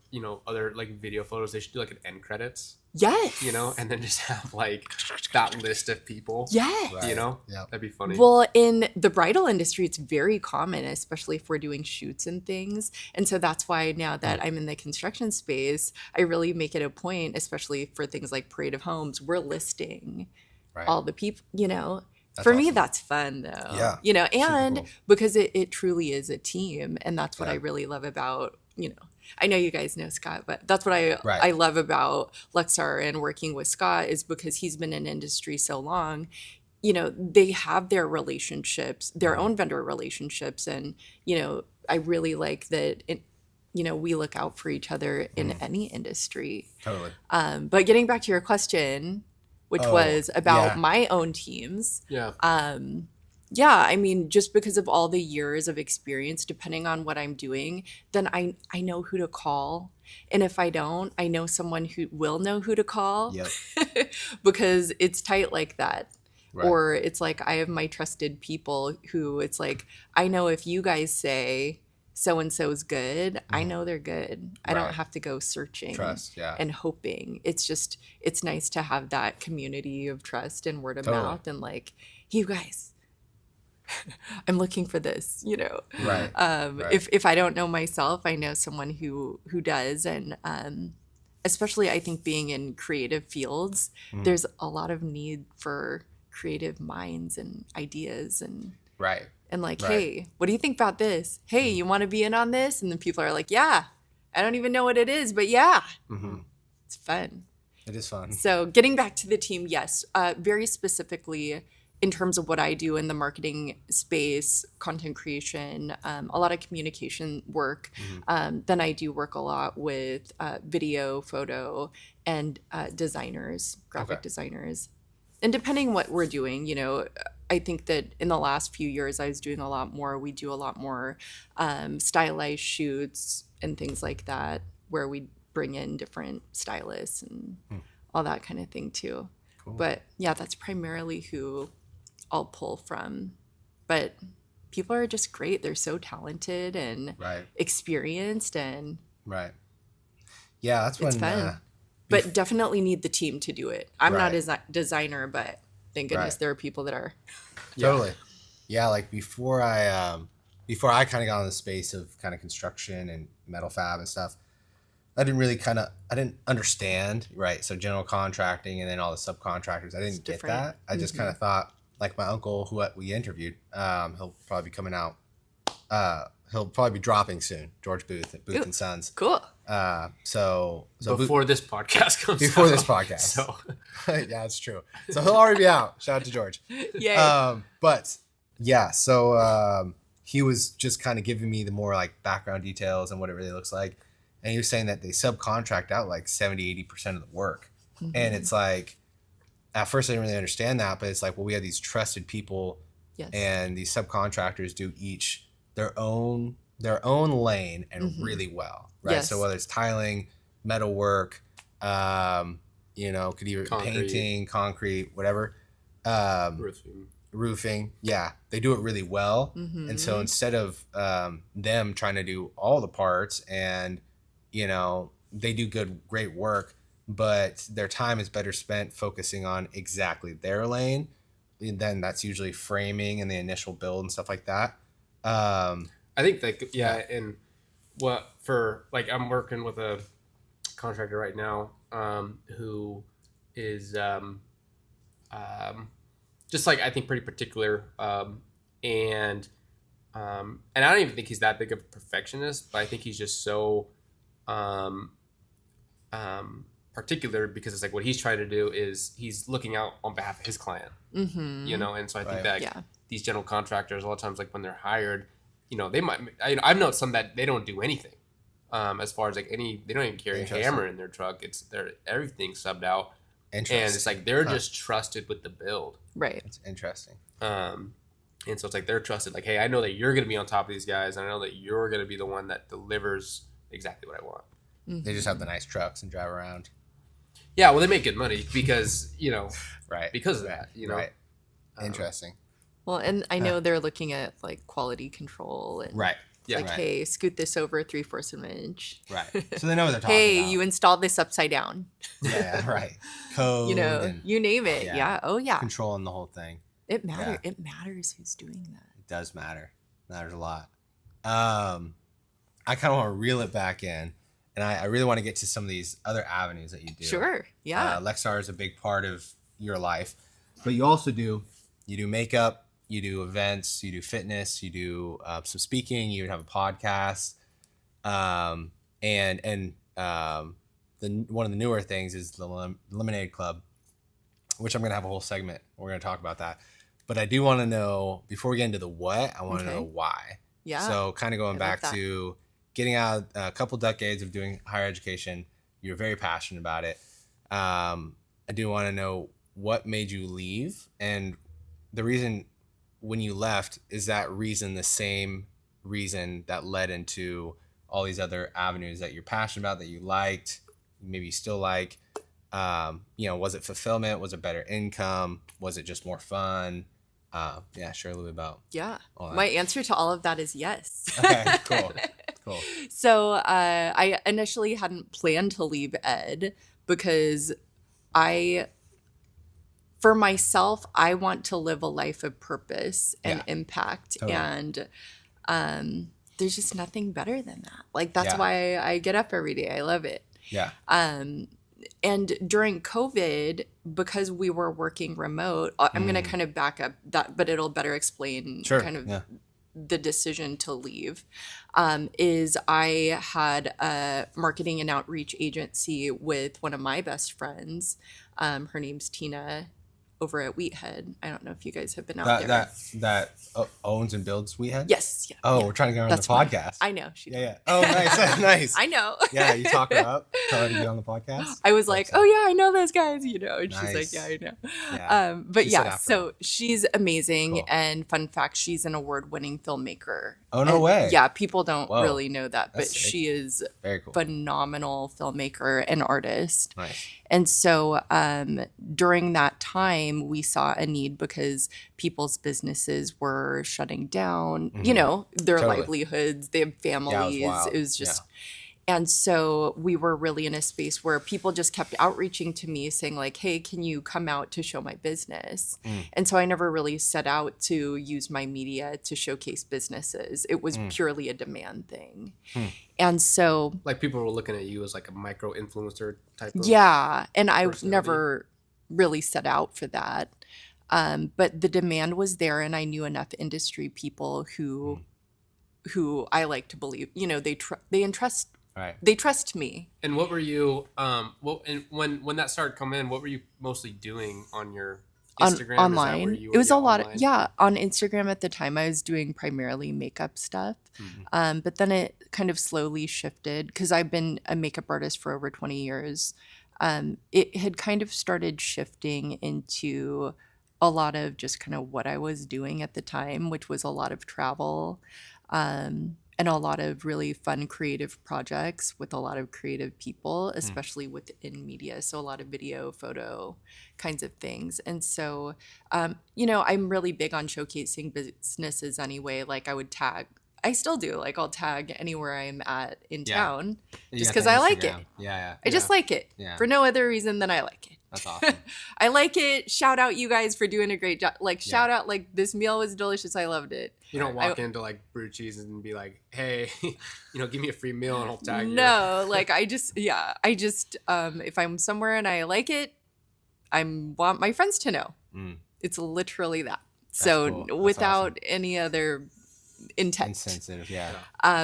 Speaker 3: other like video photos, they should do like an end credits.
Speaker 2: Yes.
Speaker 3: And then just have like that list of people.
Speaker 2: Yes.
Speaker 3: That'd be funny.
Speaker 2: Well, in the bridal industry, it's very common, especially if we're doing shoots and things. And so that's why now that I'm in the construction space, I really make it a point, especially for things like Parade of Homes, we're listing all the people, For me, that's fun though.
Speaker 1: Yeah.
Speaker 2: And
Speaker 1: cool.
Speaker 2: because it truly is a team. And that's what I really love about, I know you guys know Scott, but that's what I love about Lexar and working with Scott is because he's been in industry so long. They have their relationships, their own vendor relationships. And, I really like that, we look out for each other in any industry.
Speaker 1: Totally.
Speaker 2: But getting back to your question, which was about my own teams.
Speaker 3: Yeah.
Speaker 2: I mean, just because of all the years of experience, depending on what I'm doing, then I know who to call. And if I don't, I know someone who will know who to call.
Speaker 1: Yep.
Speaker 2: Because it's tight like that. Right. Or it's like I have my trusted people who it's like, I know if you guys say so-and-so's good, I know they're good. I don't have to go searching and hoping. It's nice to have that community of trust and word of mouth and like, you guys, I'm looking for this,
Speaker 1: Right.
Speaker 2: If I don't know myself, I know someone who does. And especially I think being in creative fields, there's a lot of need for creative minds and ideas and and like, hey, what do you think about this? Hey, you want to be in on this? And then people are like, yeah, I don't even know what it is, but it's fun.
Speaker 1: It is fun.
Speaker 2: So getting back to the team, yes, very specifically in terms of what I do in the marketing space, content creation, a lot of communication work. Then I do work a lot with video, photo, and designers, graphic designers. And depending what we're doing, I think that in the last few years, I was doing a lot more. We do a lot more stylized shoots and things like that, where we bring in different stylists and all that kind of thing too. Cool. But yeah, that's primarily who I'll pull from. But people are just great. They're so talented and experienced and
Speaker 1: Yeah, that's
Speaker 2: It's
Speaker 1: when.
Speaker 2: fun. But definitely need the team to do it. I'm not
Speaker 1: Right.
Speaker 2: a designer, but thank goodness
Speaker 1: Right.
Speaker 2: there are people that are.
Speaker 1: Totally. Yeah, like before I kind of got in the space of kind of construction and metal fab and stuff, I didn't understand, right? So general contracting and then all the subcontractors, I didn't get
Speaker 2: different.
Speaker 1: that. I just kind of thought, like my uncle who we interviewed, he'll probably be coming out. He'll probably be dropping soon. George Booth at Booth and Sons.
Speaker 2: Cool.
Speaker 1: So
Speaker 3: Before this podcast comes
Speaker 1: before
Speaker 3: out.
Speaker 1: this podcast.
Speaker 3: So
Speaker 1: Yeah, that's true. So he'll already be out. Shout out to George.
Speaker 2: Yay.
Speaker 1: But yeah, so he was just kind of giving me the more like background details and what it really looks like. And he was saying that they subcontract out like 70-80% of the work. And it's like, at first I didn't really understand that, but it's like, well, we have these trusted people
Speaker 2: Yes.
Speaker 1: and these subcontractors do each their own lane and really well, right?
Speaker 2: Yes.
Speaker 1: So whether it's tiling, metal work, could either
Speaker 3: Concrete.
Speaker 1: painting, concrete, whatever, roofing, yeah, they do it really well. And so instead of them trying to do all the parts, and they do great work, but their time is better spent focusing on exactly their lane. And then that's usually framing and the initial build and stuff like that.
Speaker 3: I think that and what for like I'm working with a contractor right now who is just like I think pretty particular and I don't even think he's that big of a perfectionist, but I think he's just so particular because it's like what he's trying to do is he's looking out on behalf of his client, and so I think that these general contractors a lot of times like when they're hired, they might I've known some that they don't do anything as far as like they don't even carry a hammer in their truck. It's everything's subbed out, and it's like they're just trusted with the build.
Speaker 2: Right.
Speaker 1: It's interesting.
Speaker 3: And so it's like they're trusted, like, hey, I know that you're going to be on top of these guys, and I know that you're going to be the one that delivers exactly what I want.
Speaker 1: They just have the nice trucks and drive around.
Speaker 3: Yeah, well, they make good money because
Speaker 1: right,
Speaker 3: because of that,
Speaker 1: right. Interesting.
Speaker 2: Well, and I know they're looking at like quality control and
Speaker 1: Right.
Speaker 3: Yeah.
Speaker 2: like, hey, scoot this over 3/4 of an inch.
Speaker 1: Right. So they know what they're talking
Speaker 2: Hey,
Speaker 1: about.
Speaker 2: you installed this upside down.
Speaker 1: Yeah, right. Code. And
Speaker 2: You name it.
Speaker 1: yeah.
Speaker 2: Yeah. Oh yeah.
Speaker 1: controlling the whole thing.
Speaker 2: It matters.
Speaker 1: Yeah.
Speaker 2: It matters who's doing that.
Speaker 1: It does matter. It matters a lot. I kind of want to reel it back in, and I really want to get to some of these other avenues that you do.
Speaker 2: Sure. Yeah.
Speaker 1: Lexar is a big part of your life, but you also do makeup, you do events, you do fitness, you do some speaking, you have a podcast, and one of the newer things is the Lemonade Club, which I'm going to have a whole segment. We're going to talk about that. But I do want to know, before we get into the what, I want to know why.
Speaker 2: Yeah.
Speaker 1: So kind of going
Speaker 2: I
Speaker 1: back
Speaker 2: love that.
Speaker 1: to getting out a couple decades of doing higher education, you're very passionate about it. I do want to know what made you leave, and the reason when you left, is that reason the same reason that led into all these other avenues that you're passionate about, that you liked, maybe you still like? Was it fulfillment? Was it better income? Was it just more fun? Share a little bit about.
Speaker 2: Yeah.
Speaker 1: all that.
Speaker 2: My answer to all of that is yes.
Speaker 1: Okay, cool.
Speaker 2: So I initially hadn't planned to leave ed because for myself, I want to live a life of purpose and impact.
Speaker 1: Totally.
Speaker 2: And there's just nothing better than that. Like, that's
Speaker 1: Yeah.
Speaker 2: why I get up every day. I love it.
Speaker 1: Yeah.
Speaker 2: And during COVID, because we were working remote, I'm going to kind of back up that, but it'll better explain the decision to leave. Is I had a marketing and outreach agency with one of my best friends. Her name's Tina, over at Wheathead. I don't know if you guys have been out there.
Speaker 1: That owns and builds Wheathead?
Speaker 2: Yes. Yeah.
Speaker 1: Oh,
Speaker 2: yeah.
Speaker 1: we're trying to get her on
Speaker 2: That's
Speaker 1: the podcast.
Speaker 2: I know.
Speaker 1: Yeah. Oh, nice. Nice.
Speaker 2: I know.
Speaker 1: Yeah, you talk her up. Tell her to get on the podcast.
Speaker 2: I was like, oh yeah, I know those guys, And
Speaker 1: Nice.
Speaker 2: she's like, yeah, I know.
Speaker 1: Yeah.
Speaker 2: But
Speaker 1: She said
Speaker 2: yeah,
Speaker 1: after.
Speaker 2: so she's amazing.
Speaker 1: Cool.
Speaker 2: And fun fact, she's an award-winning filmmaker.
Speaker 1: Oh, no
Speaker 2: And
Speaker 1: way.
Speaker 2: Yeah, people don't
Speaker 1: Whoa.
Speaker 2: really know that, but
Speaker 1: That's sick.
Speaker 2: she is
Speaker 1: Very cool.
Speaker 2: phenomenal filmmaker and artist.
Speaker 1: Nice.
Speaker 2: And so during that time, we saw a need because people's businesses were shutting down, their
Speaker 1: Totally.
Speaker 2: livelihoods, they have families.
Speaker 1: wild.
Speaker 2: It was just, And so we were really in a space where people just kept outreaching to me saying like, hey, can you come out to show my business? And so I never really set out to use my media to showcase businesses. It was purely a demand thing. And so
Speaker 3: Like people were looking at you as like a micro influencer type of
Speaker 2: yeah, and I
Speaker 3: personality.
Speaker 2: never really set out for that. But the demand was there, and I knew enough industry people who I like to believe, they trust me.
Speaker 3: And what were you and when that started coming in, what were you mostly doing on your Instagram?
Speaker 2: Online.
Speaker 3: Is that where you
Speaker 2: It was a lot
Speaker 3: online?
Speaker 2: on Instagram at the time. I was doing primarily makeup stuff. But then it kind of slowly shifted because I've been a makeup artist for over 20 years. It had kind of started shifting into a lot of just kind of what I was doing at the time, which was a lot of travel, and a lot of really fun creative projects with a lot of creative people, especially within media. So a lot of video, photo kinds of things. And so, I'm really big on showcasing businesses anyway. Like I still do. Like I'll tag anywhere I'm at in town just because I like it.
Speaker 1: Yeah.
Speaker 2: I just like it for no other reason than I like it.
Speaker 1: That's awesome.
Speaker 2: I like it. Shout out you guys for doing a great job. Like shout out, like this meal was delicious. I loved it.
Speaker 3: You don't walk into like Brew Cheese and be like, hey, give me a free meal and I'll tag you.
Speaker 2: No, like I just if I'm somewhere and I like it, I want my friends to know. It's literally that. So
Speaker 1: cool.
Speaker 2: without
Speaker 1: awesome.
Speaker 2: any other intent.
Speaker 1: Insensitive,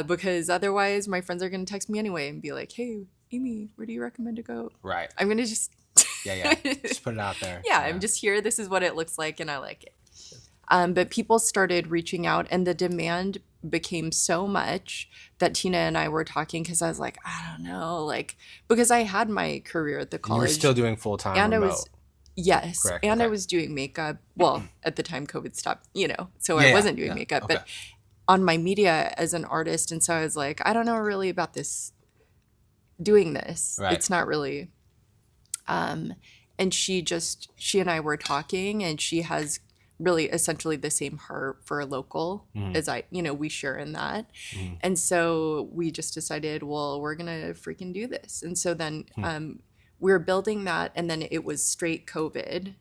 Speaker 2: because otherwise my friends are going to text me anyway and be like, hey, Amy, where do you recommend to go?
Speaker 1: Right.
Speaker 2: I'm going to just
Speaker 1: just put it out there.
Speaker 2: I'm just here. This is what it looks like and I like it. But people started reaching out and the demand became so much that Tina and I were talking because I was like, I don't know, like, because I had my career at the college.
Speaker 1: You were still doing full-time
Speaker 2: and
Speaker 1: remote.
Speaker 2: I was, yes.
Speaker 1: Correct.
Speaker 2: And
Speaker 1: Okay.
Speaker 2: I was doing makeup. Well, at the time COVID stopped, so I wasn't doing makeup,
Speaker 1: Okay.
Speaker 2: but on my media as an artist. And so I was like, I don't know really about doing this.
Speaker 1: Right.
Speaker 2: It's not really. And she and I were talking and she has really essentially the same heart for a local as we share in that. And so we just decided, well, we're going to freaking do this. And so then we were building that and then it was straight COVID.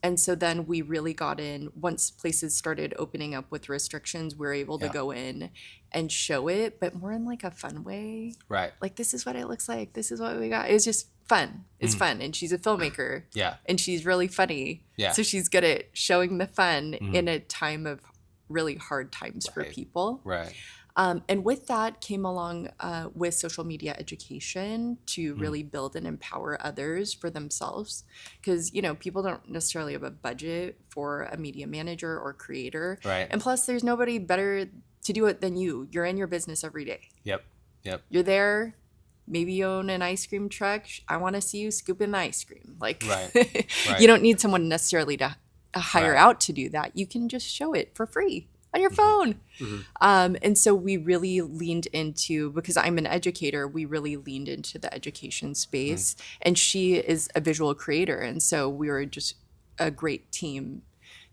Speaker 2: And so then we really got in once places started opening up with restrictions, we were able to go in and show it, but more in like a fun way.
Speaker 1: Right.
Speaker 2: Like, this is what it looks like. This is what we got. It was just fun. It's fun. And she's a filmmaker.
Speaker 1: Yeah.
Speaker 2: And she's really funny.
Speaker 1: Yeah.
Speaker 2: So she's good at showing the fun in a time of really hard times for people.
Speaker 1: Right.
Speaker 2: And with that came along with social media education to really build and empower others for themselves. Because, people don't necessarily have a budget for a media manager or creator.
Speaker 1: Right.
Speaker 2: And plus, there's nobody better to do it than you. You're in your business every day.
Speaker 1: Yep.
Speaker 2: You're there. Maybe you own an ice cream truck. I want to see you scooping the ice cream. Like,
Speaker 1: Right.
Speaker 2: You don't need someone necessarily to hire out to do that. You can just show it for free on your phone. And so we really leaned into, because I'm an educator, we really leaned into the education space. And she is a visual creator. And so we were just a great team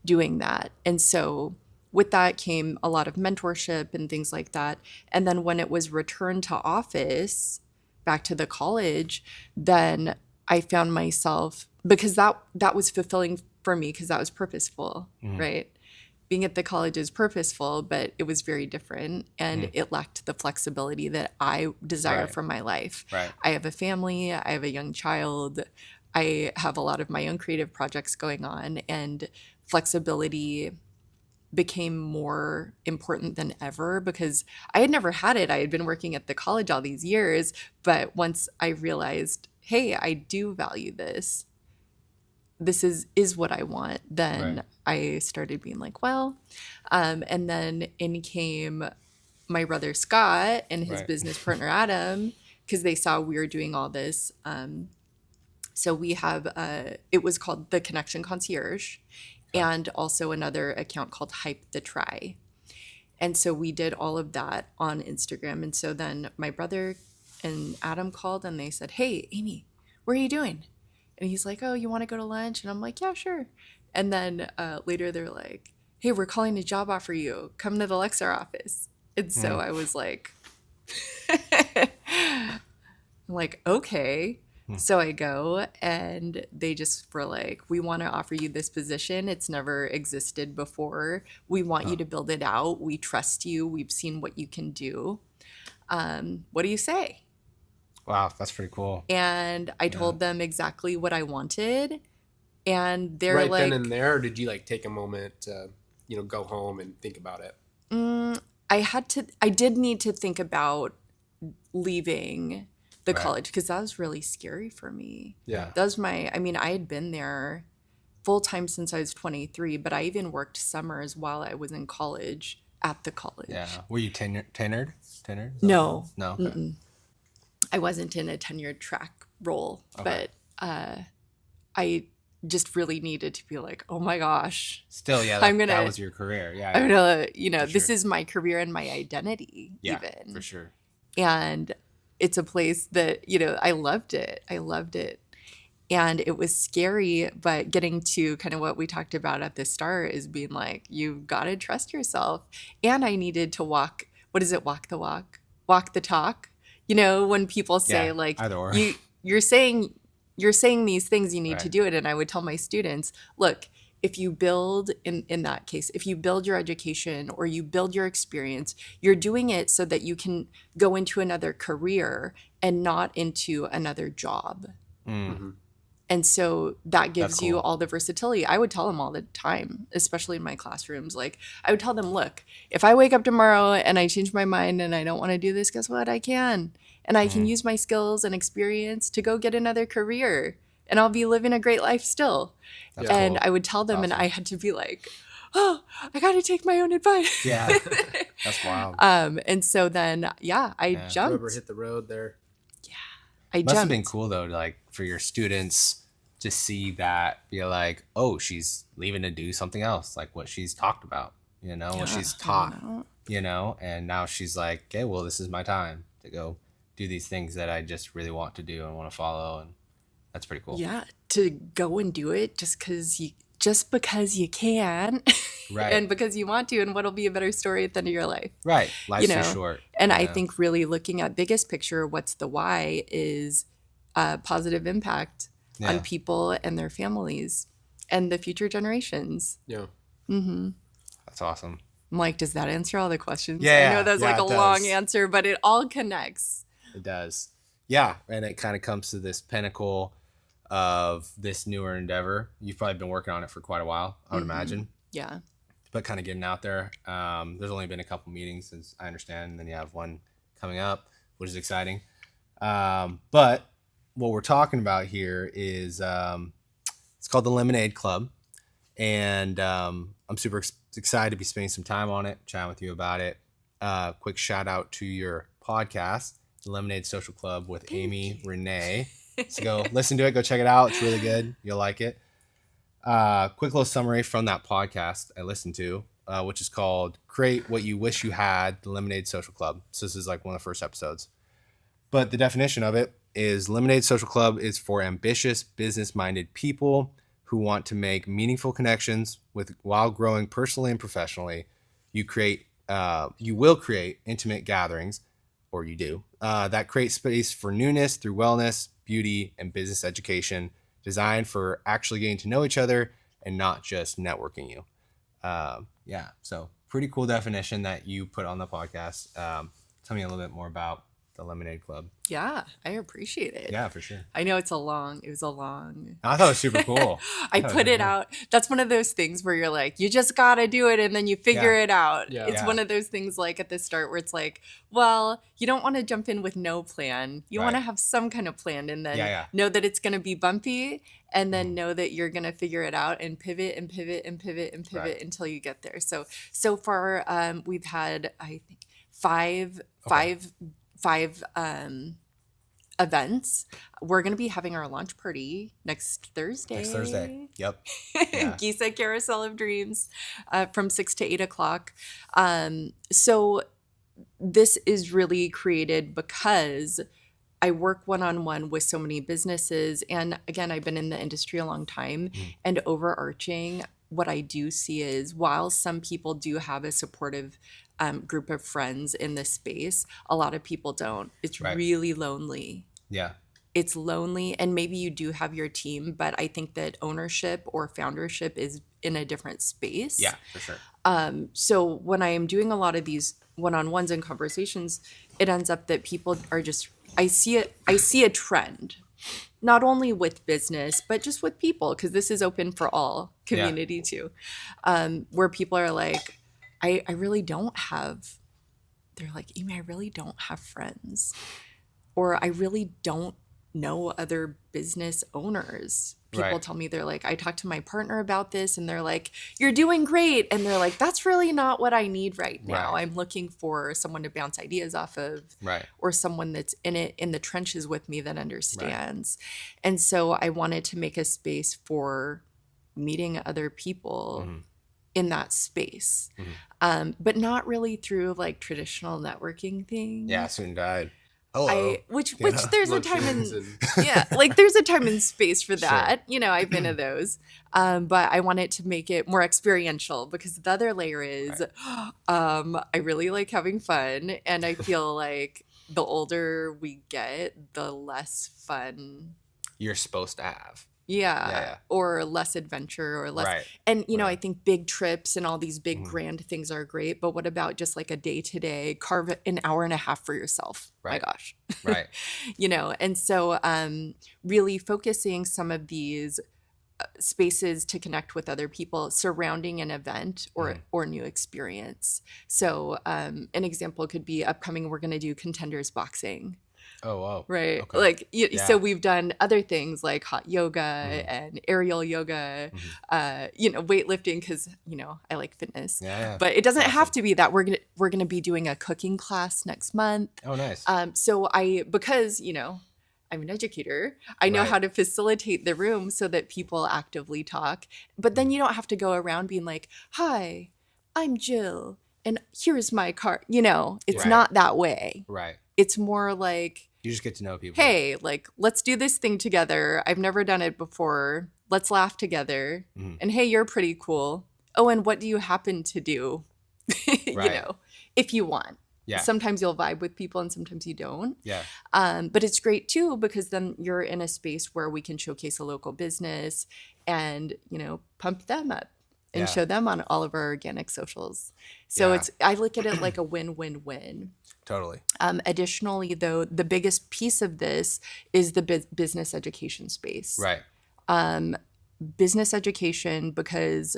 Speaker 2: doing that. And so with that came a lot of mentorship and things like that. And then when it was returned to office, back to the college, then I found myself, because that was fulfilling for me because that was purposeful, right? Being at the college is purposeful, but it was very different and it lacked the flexibility that I desire for my life.
Speaker 1: Right.
Speaker 2: I have a family, I have a young child, I have a lot of my own creative projects going on, and flexibility became more important than ever because I had never had it. I had been working at the college all these years, but once I realized, hey, I do value this. This is what I want. Then I started being like, well, and then in came my brother Scott and his business partner Adam, because they saw we were doing all this. So we have, it was called the Connection Concierge, and also another account called Hype the Try. And so we did all of that on Instagram. And so then my brother and Adam called and they said, hey, Amy, what are you doing? And he's like, oh, you want to go to lunch? And I'm like, yeah, sure. And then later they're like, hey, we're calling a job offer you. Come to the Lexar office. And so I was like, like, okay. So I go and they just were like, we want to offer you this position. It's never existed before. We want you to build it out. We trust you. We've seen what you can do. What do you say?
Speaker 1: Wow, that's pretty cool.
Speaker 2: And I told them exactly what I wanted. And they're
Speaker 3: right
Speaker 2: like,
Speaker 3: then and there, or did you like take a moment to, go home and think about it?
Speaker 2: I did need to think about leaving the college because that was really scary for me.
Speaker 1: Yeah.
Speaker 2: That was I had been there full time since I was 23, but I even worked summers while I was in college at the college.
Speaker 1: Yeah. Were you tenured?
Speaker 2: No.
Speaker 1: No. Okay.
Speaker 2: Mm-mm. I wasn't in a tenured track role, but I just really needed to be like, oh my gosh.
Speaker 1: Still, yeah, that was your career. Yeah.
Speaker 2: I'm gonna, this
Speaker 1: sure.
Speaker 2: is my career and my identity.
Speaker 1: Yeah,
Speaker 2: even.
Speaker 1: for sure.
Speaker 2: And it's a place that, I loved it. And it was scary, but getting to kind of what we talked about at the start is being like, you've got to trust yourself. And I needed to walk the walk, walk the talk. When people say like,
Speaker 1: either or.
Speaker 2: you're saying these things, you need to do it. And I would tell my students, look, if you build in that case, if you build your education or you build your experience, you're doing it so that you can go into another career and not into another job.
Speaker 1: Mm-hmm.
Speaker 2: And so that gives
Speaker 1: cool.
Speaker 2: you all the versatility. I would tell them all the time, especially in my classrooms. Like I would tell them, look, if I wake up tomorrow and I change my mind and I don't want to do this, guess what? I can. And I can use my skills and experience to go get another career. And I'll be living a great life still.
Speaker 1: That's
Speaker 2: and
Speaker 1: cool.
Speaker 2: I would tell them, and I had to be like, oh, I got to take my own advice.
Speaker 1: Yeah. That's wild.
Speaker 2: And so then, I jumped.
Speaker 3: Rubber hit the road there.
Speaker 2: I
Speaker 1: Must have
Speaker 2: jumped.
Speaker 1: been cool though, like for your students to see that, be like, oh, she's leaving to do something else, like what she's talked about, what she's taught, and now she's like, okay, well, this is my time to go do these things that I just really want to do and want to follow, and that's pretty cool.
Speaker 2: Yeah, to go and do it just because you can,
Speaker 1: Right.
Speaker 2: and because you want to, and what'll be a better story at the end of your life.
Speaker 1: Right. Life's too short.
Speaker 2: And I think really looking at biggest picture, what's the why is positive impact on people and their families and the future generations.
Speaker 3: Yeah.
Speaker 2: Mm-hmm.
Speaker 1: That's awesome.
Speaker 2: I'm like, does that answer all the questions?
Speaker 1: Yeah,
Speaker 2: I know that's like a long answer, but it all connects.
Speaker 1: It does. Yeah. And it kind of comes to this pinnacle of this newer endeavor. You've probably been working on it for quite a while, I would imagine.
Speaker 2: Yeah.
Speaker 1: But kind of getting out there. There's only been a couple meetings, as I understand, and then you have one coming up, which is exciting. But what we're talking about here is it's called the Lemonade Club, and I'm super excited to be spending some time on it, chatting with you about it. Quick shout out to your podcast, the Lemonade Social Club with Amy Rene. So go listen to it, go check it out. It's really good. You'll like it. Quick little summary from that podcast I listened to, which is called Create What You Wish You Had, the Lemonade Social Club. So this is like one of the first episodes. But the definition of it is Lemonade Social Club is for ambitious, business-minded people who want to make meaningful connections while growing personally and professionally. You will create intimate gatherings, or you do, that create space for newness through wellness, beauty, and business education, designed for actually getting to know each other and not just networking you. So pretty cool definition that you put on the podcast. Tell me a little bit more about the Lemonade Club.
Speaker 2: Yeah, I appreciate it.
Speaker 1: Yeah, for sure.
Speaker 2: I know it was a long.
Speaker 1: I thought it was super cool.
Speaker 2: I put it out. That's one of those things where you're like, you just got to do it and then you figure it out.
Speaker 3: Yeah.
Speaker 2: It's one of those things like at the start where it's like, well, you don't want to jump in with no plan. You want to have some kind of plan and then know that it's going to be bumpy and then know that you're going to figure it out and pivot and pivot and pivot and pivot until you get there. So far, we've had, I think, five events. We're going to be having our launch party next Thursday.
Speaker 1: Yep.
Speaker 2: Gisa Carousel of Dreams from 6 to 8 o'clock. So this is really created because I work one-on-one with so many businesses. And again, I've been in the industry a long time, and overarching, what I do see is while some people do have a supportive group of friends in this space, a lot of people don't. It's really lonely.
Speaker 1: Yeah.
Speaker 2: It's lonely, and maybe you do have your team, but I think that ownership or foundership is in a different space.
Speaker 1: Yeah, for sure.
Speaker 2: So when I am doing a lot of these one-on-ones and conversations, it ends up that people are just, I see a trend, not only with business, but just with people, because this is open for all community too, where people are like, I really don't have, they're like, Amy, I really don't have friends, or I really don't know other business owners. People
Speaker 1: Right.
Speaker 2: tell me, they're like, I talked to my partner about this, and they're like, you're doing great. And they're like, that's really not what I need right now.
Speaker 1: Right.
Speaker 2: I'm looking for someone to bounce ideas off of,
Speaker 1: Right.
Speaker 2: or someone that's in the trenches with me that understands. Right. And so I wanted to make a space for meeting other people in that space, but not really through like traditional networking things.
Speaker 1: Yeah, soon died. Hello.
Speaker 2: Which there's a time
Speaker 3: Luncheons
Speaker 2: and like there's a time and space for that.
Speaker 1: Sure.
Speaker 2: I've been to those, but I wanted to make it more experiential, because the other layer is, I really like having fun, and I feel like the older we get, the less fun
Speaker 1: You're supposed to have.
Speaker 2: Yeah. Or less adventure, or less.
Speaker 1: Right.
Speaker 2: And, I think big trips and all these big grand things are great. But what about just like a day to day, carve an hour and a half for yourself?
Speaker 1: Right.
Speaker 2: My gosh.
Speaker 1: Right.
Speaker 2: And so really focusing some of these spaces to connect with other people surrounding an event or new experience. So an example could be upcoming, we're going to do Contenders Boxing.
Speaker 1: Oh, wow.
Speaker 2: Right.
Speaker 1: Okay.
Speaker 2: Like, so we've done other things like hot yoga and aerial yoga, weightlifting, because, I like fitness.
Speaker 1: Yeah.
Speaker 2: But it doesn't have to be that. We're gonna be doing a cooking class next month.
Speaker 1: Oh, nice.
Speaker 2: So because, I'm an educator, I know how to facilitate the room so that people actively talk. But then you don't have to go around being like, hi, I'm Jill, and here's my card. It's not that way.
Speaker 1: Right.
Speaker 2: It's more like,
Speaker 1: you just get to know people.
Speaker 2: Hey, like, let's do this thing together. I've never done it before. Let's laugh together. And hey, you're pretty cool. Oh, and what do you happen to do? If you want.
Speaker 1: Yeah.
Speaker 2: Sometimes you'll vibe with people and sometimes you don't.
Speaker 1: Yeah.
Speaker 2: But it's great too, because then you're in a space where we can showcase a local business and, pump them up and show them on all of our organic socials. So I look at it like a win-win-win.
Speaker 1: Totally.
Speaker 2: Additionally, though, the biggest piece of this is the business education space.
Speaker 1: Right.
Speaker 2: Business education, because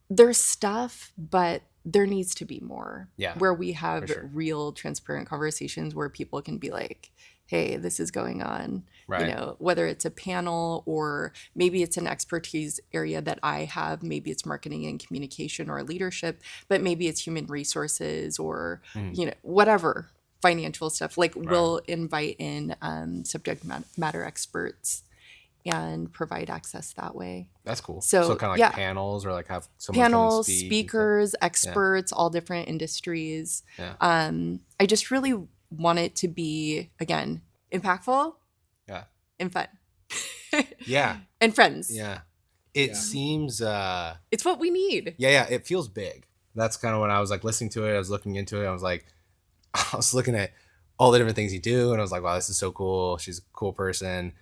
Speaker 2: there's stuff, but there needs to be more.
Speaker 1: Yeah.
Speaker 2: Where we have real, transparent conversations where people can be like, hey, this is going on.
Speaker 1: Right.
Speaker 2: Whether it's a panel or maybe it's an expertise area that I have, maybe it's marketing and communication or leadership, but maybe it's human resources or, whatever financial stuff. Like we'll invite in subject matter experts and provide access that way.
Speaker 1: That's cool.
Speaker 2: So
Speaker 1: kind of like panels, or like have someone
Speaker 2: panels,
Speaker 1: come and speak,
Speaker 2: speakers, experts, all different industries.
Speaker 1: Yeah.
Speaker 2: I just really want it to be, again, impactful.
Speaker 1: Yeah.
Speaker 2: And fun.
Speaker 1: Yeah.
Speaker 2: And friends.
Speaker 1: Yeah. It seems
Speaker 2: it's what we need.
Speaker 1: Yeah, it feels big. That's kind of when I was like listening to it, I was looking into it, I was looking at all the different things you do, and I was like, wow, this is so cool. She's a cool person.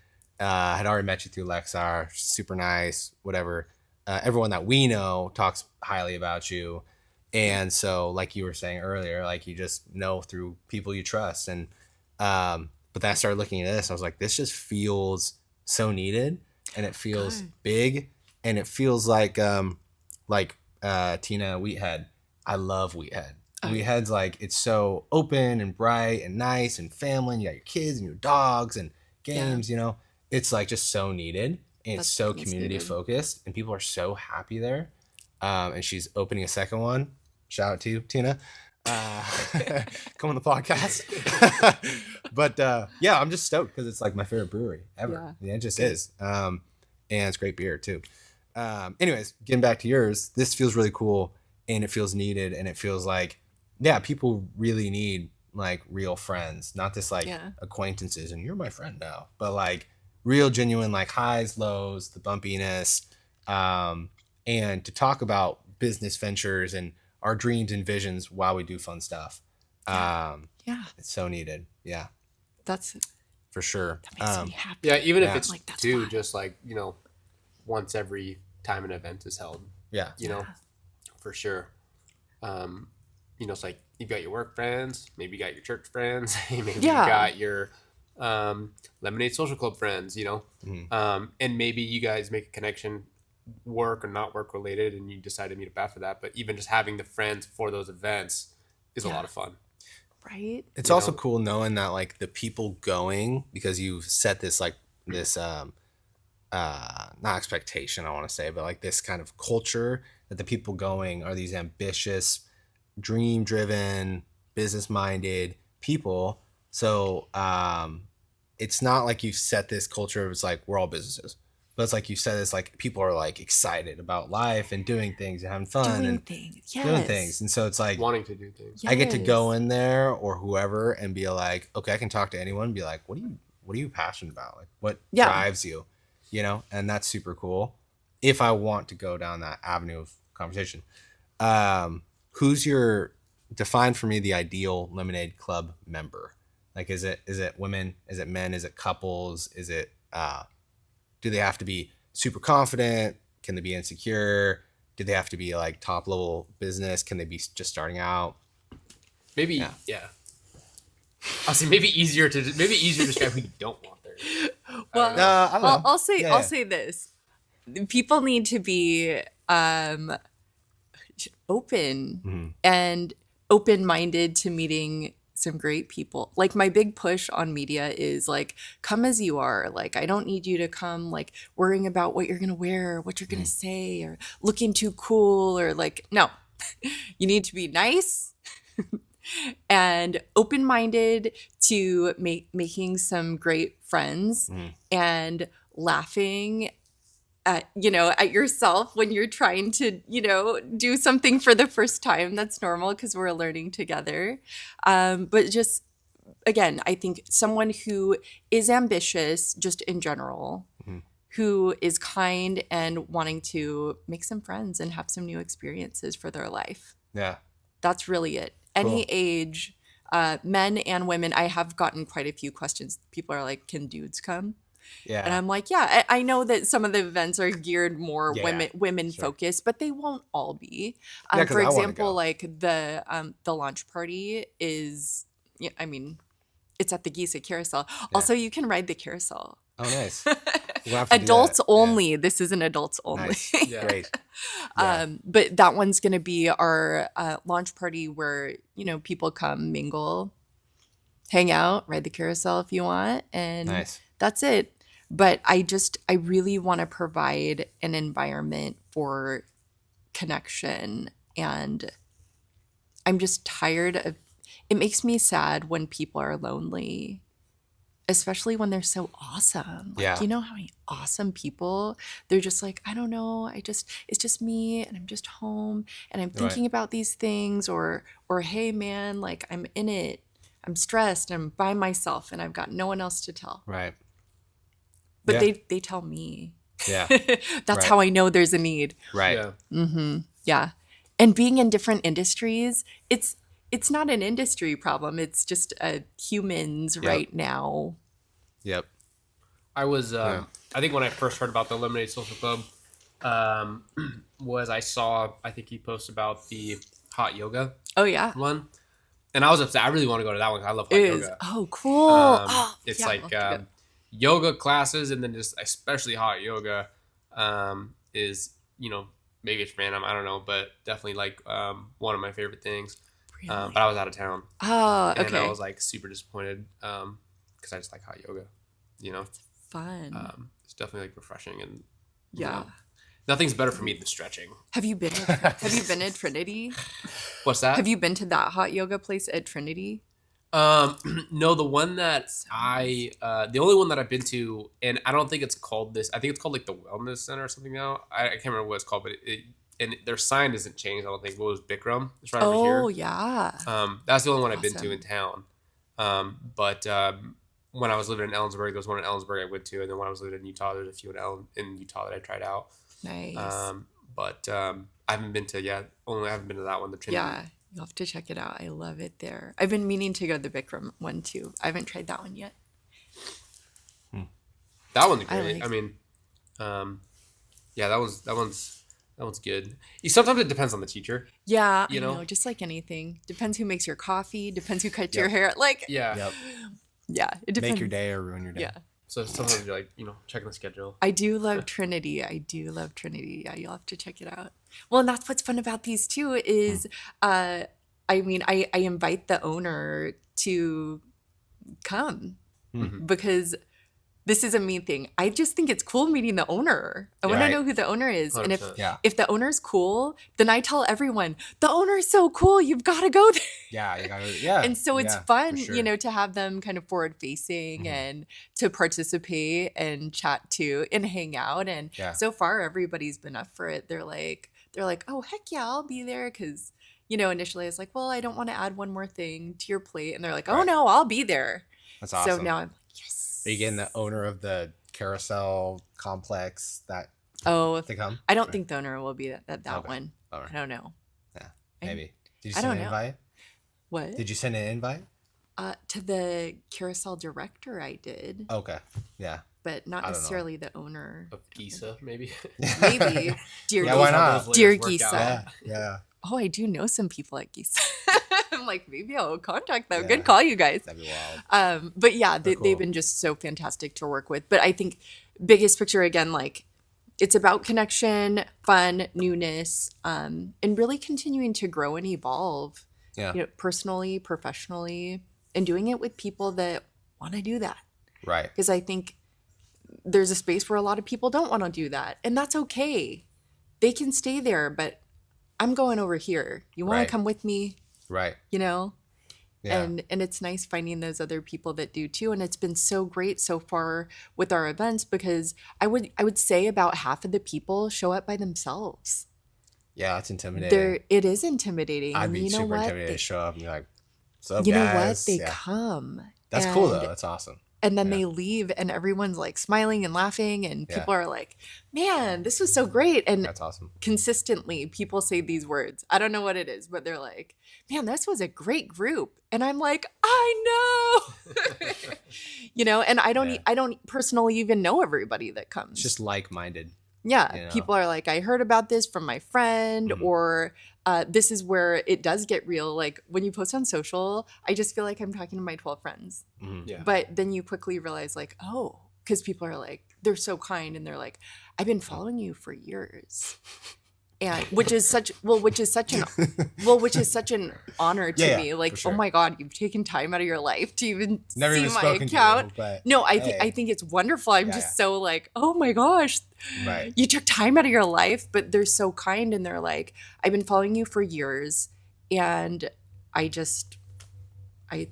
Speaker 1: I had already met you through Lexar. She's super nice, whatever. Everyone that we know talks highly about you. And so, like you were saying earlier, like you just know through people you trust. And but then I started looking at this, I was like, this just feels so needed, and it feels big, and it feels like Tina Wheathead. I love Wheathead. Wheathead's like, it's so open and bright and nice and family, and you got your kids and your dogs and games, It's like just so needed, and it's so community focused, and people are so happy there. And she's opening a second one. Shout out to you, Tina. Come on the podcast. But I'm just stoked because it's like my favorite brewery ever. Yeah, it just is. And it's great beer too. Anyways, getting back to yours, this feels really cool, and it feels needed, and it feels like, people really need like real friends, not just like acquaintances and you're my friend now, but like real genuine, like highs, lows, the bumpiness, and to talk about business ventures and our dreams and visions while we do fun stuff. It's so needed. Yeah. for sure.
Speaker 2: That makes me happy.
Speaker 3: Yeah, even if
Speaker 1: Yeah.
Speaker 3: it's
Speaker 2: Like, that's
Speaker 3: two,
Speaker 2: fun.
Speaker 3: just like, once every time an event is held,
Speaker 1: Yeah.
Speaker 3: for sure. It's like you've got your work friends, maybe you got your church friends, maybe you
Speaker 2: Yeah.
Speaker 3: got your Lemonade Social Club friends, and maybe you guys make a connection, work or not work related, and you decide to meet up after that. But even just having the friends for those events is a lot of fun.
Speaker 2: Right?
Speaker 1: It's also cool knowing that like the people going, because you've set this like this not expectation I want to say, but like this kind of culture that the people going are these ambitious, dream driven, business minded people. So it's not like you've set this culture, it's like we're all businesses, but it's like you said, it's like people are like excited about life and doing things and having fun
Speaker 2: Doing
Speaker 1: and
Speaker 2: things.
Speaker 1: doing
Speaker 2: Yes.
Speaker 1: things. And so it's like
Speaker 3: Wanting to do things.
Speaker 1: I get to go
Speaker 2: Yes.
Speaker 1: in there or whoever and be like, okay, I can talk to anyone and be like, what are you passionate about? Like what drives you, and that's super cool. If I want to go down that avenue of conversation, who's your define for me the ideal Lemonade Club member? Like, is it women? Is it men? Is it couples? Is it, do they have to be super confident? Can they be insecure? Do they have to be like top level business? Can they be just starting out?
Speaker 3: Maybe, yeah. I'll say maybe easier to describe who you don't want there.
Speaker 2: Well,
Speaker 1: I don't know.
Speaker 2: I'll say
Speaker 1: Yeah,
Speaker 2: I'll
Speaker 1: yeah.
Speaker 2: say this. People need to be open and open-minded to meeting some great people. Like my big push on media is like, come as you are. Like, I don't need you to come like worrying about what you're going to wear, or what you're going to say, or looking too cool, or like, no, you need to be nice and open-minded to making some great friends and laughing at yourself when you're trying to, do something for the first time. That's normal because we're learning together. But just, again, I think someone who is ambitious just in general, who is kind and wanting to make some friends and have some new experiences for their life.
Speaker 1: Yeah.
Speaker 2: That's really it. Any
Speaker 1: Cool.
Speaker 2: age, men and women. I have gotten quite a few questions. People are like, can dudes come?
Speaker 1: Yeah.
Speaker 2: And I'm like, yeah, I know that some of the events are geared more
Speaker 1: Yeah,
Speaker 2: women
Speaker 1: sure.
Speaker 2: focused, but they won't all be.
Speaker 1: Yeah, 'cause
Speaker 2: For
Speaker 1: I wanna
Speaker 2: example,
Speaker 1: go.
Speaker 2: like the launch party is, it's at the Giza Carousel. Also, you can ride the carousel.
Speaker 1: Oh, nice. We'll have to do
Speaker 2: Adults
Speaker 1: that.
Speaker 2: only. This is an adults
Speaker 1: Yeah.
Speaker 2: only.
Speaker 1: Nice.
Speaker 3: Yeah.
Speaker 1: Great. Yeah.
Speaker 2: But that one's going to be our launch party where, people come, mingle, hang out, ride the carousel if you want. And
Speaker 1: Nice.
Speaker 2: that's it. But I really want to provide an environment for connection. And I'm just tired of, it makes me sad when people are lonely, especially when they're so awesome. Like,
Speaker 1: Yeah.
Speaker 2: you know how many awesome people, they're just like, I don't know, it's just me and I'm just home and I'm thinking about these things, or hey man, like I'm in it. I'm stressed, I'm by myself and I've got no one else to tell.
Speaker 1: Right.
Speaker 2: But
Speaker 1: Yeah.
Speaker 2: they tell me.
Speaker 1: Yeah.
Speaker 2: That's
Speaker 1: Right.
Speaker 2: how I know there's a need.
Speaker 1: Right.
Speaker 3: Yeah.
Speaker 2: Yeah. And being in different industries, it's not an industry problem. It's just humans right now.
Speaker 1: Yep.
Speaker 3: I was, I think when I first heard about the Lemonade Social Club, I think he posted about the hot yoga
Speaker 2: Oh yeah.
Speaker 3: one. And I was upset. I really want to go to that one because I love hot
Speaker 2: It is.
Speaker 3: yoga.
Speaker 2: Oh, cool.
Speaker 3: It's
Speaker 2: yeah,
Speaker 3: like
Speaker 2: I'll have to go.
Speaker 3: yoga classes, and then just especially hot yoga is, maybe it's random, I don't know, but definitely like one of my favorite things.
Speaker 2: Really?
Speaker 3: But I was out of town.
Speaker 2: Oh,
Speaker 3: And
Speaker 2: okay.
Speaker 3: I was like super disappointed because I just like hot yoga,
Speaker 2: Fun.
Speaker 3: It's definitely like refreshing, and
Speaker 2: Yeah.
Speaker 3: nothing's better for me than stretching.
Speaker 2: Have you been at Trinity?
Speaker 3: What's that?
Speaker 2: Have you been to that hot yoga place at Trinity?
Speaker 3: No, the one that the only one that I've been to, and I don't think it's called this. I think it's called like the Wellness Center or something now. I can't remember what it's called, but and their sign isn't changed. I don't think. What was Bikram? It's right over here.
Speaker 2: Oh yeah.
Speaker 3: That's the only one I've been to
Speaker 2: Awesome.
Speaker 3: in town. But when I was living in Ellensburg, there was one in Ellensburg I went to, and then when I was living in Utah, there's a few in Utah that I tried out.
Speaker 2: Nice.
Speaker 3: But I haven't been to I haven't been to that one. The Trinity.
Speaker 2: Yeah. You'll have to check it out. I love it there. I've been meaning to go to the Bikram one too. I haven't tried that one yet.
Speaker 3: That one's great.
Speaker 2: like
Speaker 3: I mean, yeah, that one's good. Sometimes it depends on the teacher.
Speaker 2: Yeah,
Speaker 3: You
Speaker 2: I
Speaker 3: know?
Speaker 2: know, just like anything. Depends who makes your coffee, depends who cuts your hair. Like,
Speaker 3: Yeah.
Speaker 1: Yep.
Speaker 2: yeah, it depends.
Speaker 1: Make your day or ruin your day.
Speaker 2: Yeah.
Speaker 3: So sometimes you're like, checking the schedule.
Speaker 2: I do love Trinity. I do love Trinity. Yeah, you'll have to check it out. Well, and that's what's fun about these too is, I mean, I invite the owner to come because this is a me thing. I just think it's cool meeting the owner. I want to
Speaker 1: Right.
Speaker 2: know who the owner is. And
Speaker 3: 100%.
Speaker 1: Yeah.
Speaker 2: if the owner's cool, then I tell everyone, the owner's so cool. You've got to go there.
Speaker 1: Yeah. You gotta, yeah.
Speaker 2: And so it's
Speaker 1: yeah,
Speaker 2: fun,
Speaker 1: for sure.
Speaker 2: to have them kind of forward facing and to participate and chat too and hang out. And
Speaker 1: Yeah.
Speaker 2: so far, everybody's been up for it. They're like, oh, heck yeah, I'll be there. Cause, initially I was like, well, I don't want to add one more thing to your plate. And they're like, oh
Speaker 1: Right.
Speaker 2: no, I'll be there.
Speaker 1: That's awesome.
Speaker 2: So now I'm like, yes.
Speaker 1: Are you getting the owner of the carousel complex that
Speaker 2: Oh,
Speaker 1: to come?
Speaker 2: I don't think the owner will be that
Speaker 1: Okay.
Speaker 2: one.
Speaker 1: All right.
Speaker 2: I don't know.
Speaker 1: Yeah.
Speaker 2: I-
Speaker 1: Maybe. Did you
Speaker 2: I
Speaker 1: send
Speaker 2: don't
Speaker 1: an
Speaker 2: know.
Speaker 1: invite?
Speaker 2: What?
Speaker 1: Did you send an invite?
Speaker 2: To the carousel director, I did,
Speaker 1: Okay. Yeah.
Speaker 2: but not
Speaker 1: I don't know.
Speaker 2: necessarily the owner.
Speaker 3: Of Gisa, maybe.
Speaker 2: Maybe. Dear
Speaker 1: Yeah, why
Speaker 2: Gisa.
Speaker 1: not?
Speaker 2: Dear
Speaker 3: Those layers work
Speaker 2: Gisa.
Speaker 3: out.
Speaker 1: Yeah.
Speaker 2: Oh, I do know some people at Geese. I'm like, maybe I'll contact them.
Speaker 1: Yeah.
Speaker 2: Good call, you guys.
Speaker 1: That'd be wild.
Speaker 2: But yeah,
Speaker 1: They're cool.
Speaker 2: they've been just so fantastic to work with. But I think biggest picture again, like it's about connection, fun, newness, and really continuing to grow and evolve.
Speaker 1: Yeah.
Speaker 2: Personally, professionally, and doing it with people that want to do that.
Speaker 1: Right.
Speaker 2: Because I think there's a space where a lot of people don't want to do that, and that's okay. They can stay there, but I'm going over here. You want
Speaker 1: Right.
Speaker 2: to come with me?
Speaker 1: Right.
Speaker 2: Yeah.
Speaker 1: Yeah.
Speaker 2: And it's nice finding those other people that do too. And it's been so great so far with our events because I would say about half of the people show up by themselves.
Speaker 1: Yeah, it's intimidating.
Speaker 2: It is intimidating.
Speaker 1: I'd
Speaker 2: And
Speaker 1: be
Speaker 2: you know
Speaker 1: super
Speaker 2: what?
Speaker 1: intimidated to show up and be like, "What's up,
Speaker 2: You know
Speaker 1: guys?"
Speaker 2: what? They
Speaker 1: Yeah.
Speaker 2: come.
Speaker 1: That's cool
Speaker 2: and-
Speaker 1: though. That's awesome.
Speaker 2: And then
Speaker 1: Yeah.
Speaker 2: they leave and everyone's like smiling and laughing and
Speaker 1: Yeah.
Speaker 2: people are like, man, this was so great. And
Speaker 1: That's awesome.
Speaker 2: consistently people say these words. I don't know what it is, but they're like, man, this was a great group. And I'm like, I know. And I don't
Speaker 1: Yeah.
Speaker 2: I don't personally even know everybody that comes.
Speaker 1: It's just like-minded.
Speaker 2: yeah,
Speaker 1: you know.
Speaker 2: people are like, I heard about this from my friend,
Speaker 1: Mhm.
Speaker 2: or this is where it does get real. Like when you post on social, I just feel like I'm talking to my 12 friends.
Speaker 1: Mhm.
Speaker 3: Yeah.
Speaker 2: But then you quickly realize, like, oh, because people are like, they're so kind, and they're like, I've been following you for years, and which is such an honor to
Speaker 1: Yeah,
Speaker 2: me. Like,
Speaker 1: for sure.
Speaker 2: oh my God, you've taken time out of your life to even
Speaker 1: Never
Speaker 2: see
Speaker 1: even
Speaker 2: my
Speaker 1: spoken
Speaker 2: account.
Speaker 1: to you, but
Speaker 2: No, I
Speaker 1: hey.
Speaker 2: think it's wonderful. I'm
Speaker 1: Yeah,
Speaker 2: just
Speaker 1: yeah.
Speaker 2: so like, oh my gosh,
Speaker 1: Right.
Speaker 2: you took time out of your life, but they're so kind and they're like, I've been following you for years and I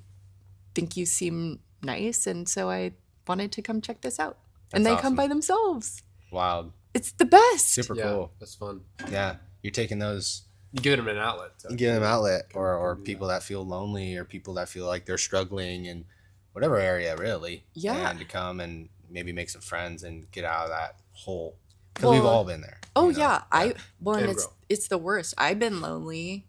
Speaker 2: think you seem nice, and so I wanted to come check this out. And
Speaker 1: That's
Speaker 2: they come
Speaker 1: awesome.
Speaker 2: by themselves.
Speaker 1: Wild.
Speaker 2: It's the best.
Speaker 1: Super
Speaker 3: Yeah,
Speaker 1: cool.
Speaker 3: that's fun.
Speaker 1: Yeah. You're taking those,
Speaker 3: You give them an outlet.
Speaker 1: you give them outlet, or
Speaker 3: do
Speaker 1: people that feel lonely, or people that feel like they're struggling in whatever area, really.
Speaker 2: Yeah.
Speaker 1: And to come and maybe make some friends and get out of that hole. Because we've
Speaker 2: Well,
Speaker 1: all been there.
Speaker 2: Oh
Speaker 1: you know?
Speaker 2: yeah, and
Speaker 3: And
Speaker 2: it's
Speaker 3: grow.
Speaker 2: it's the worst. I've been lonely.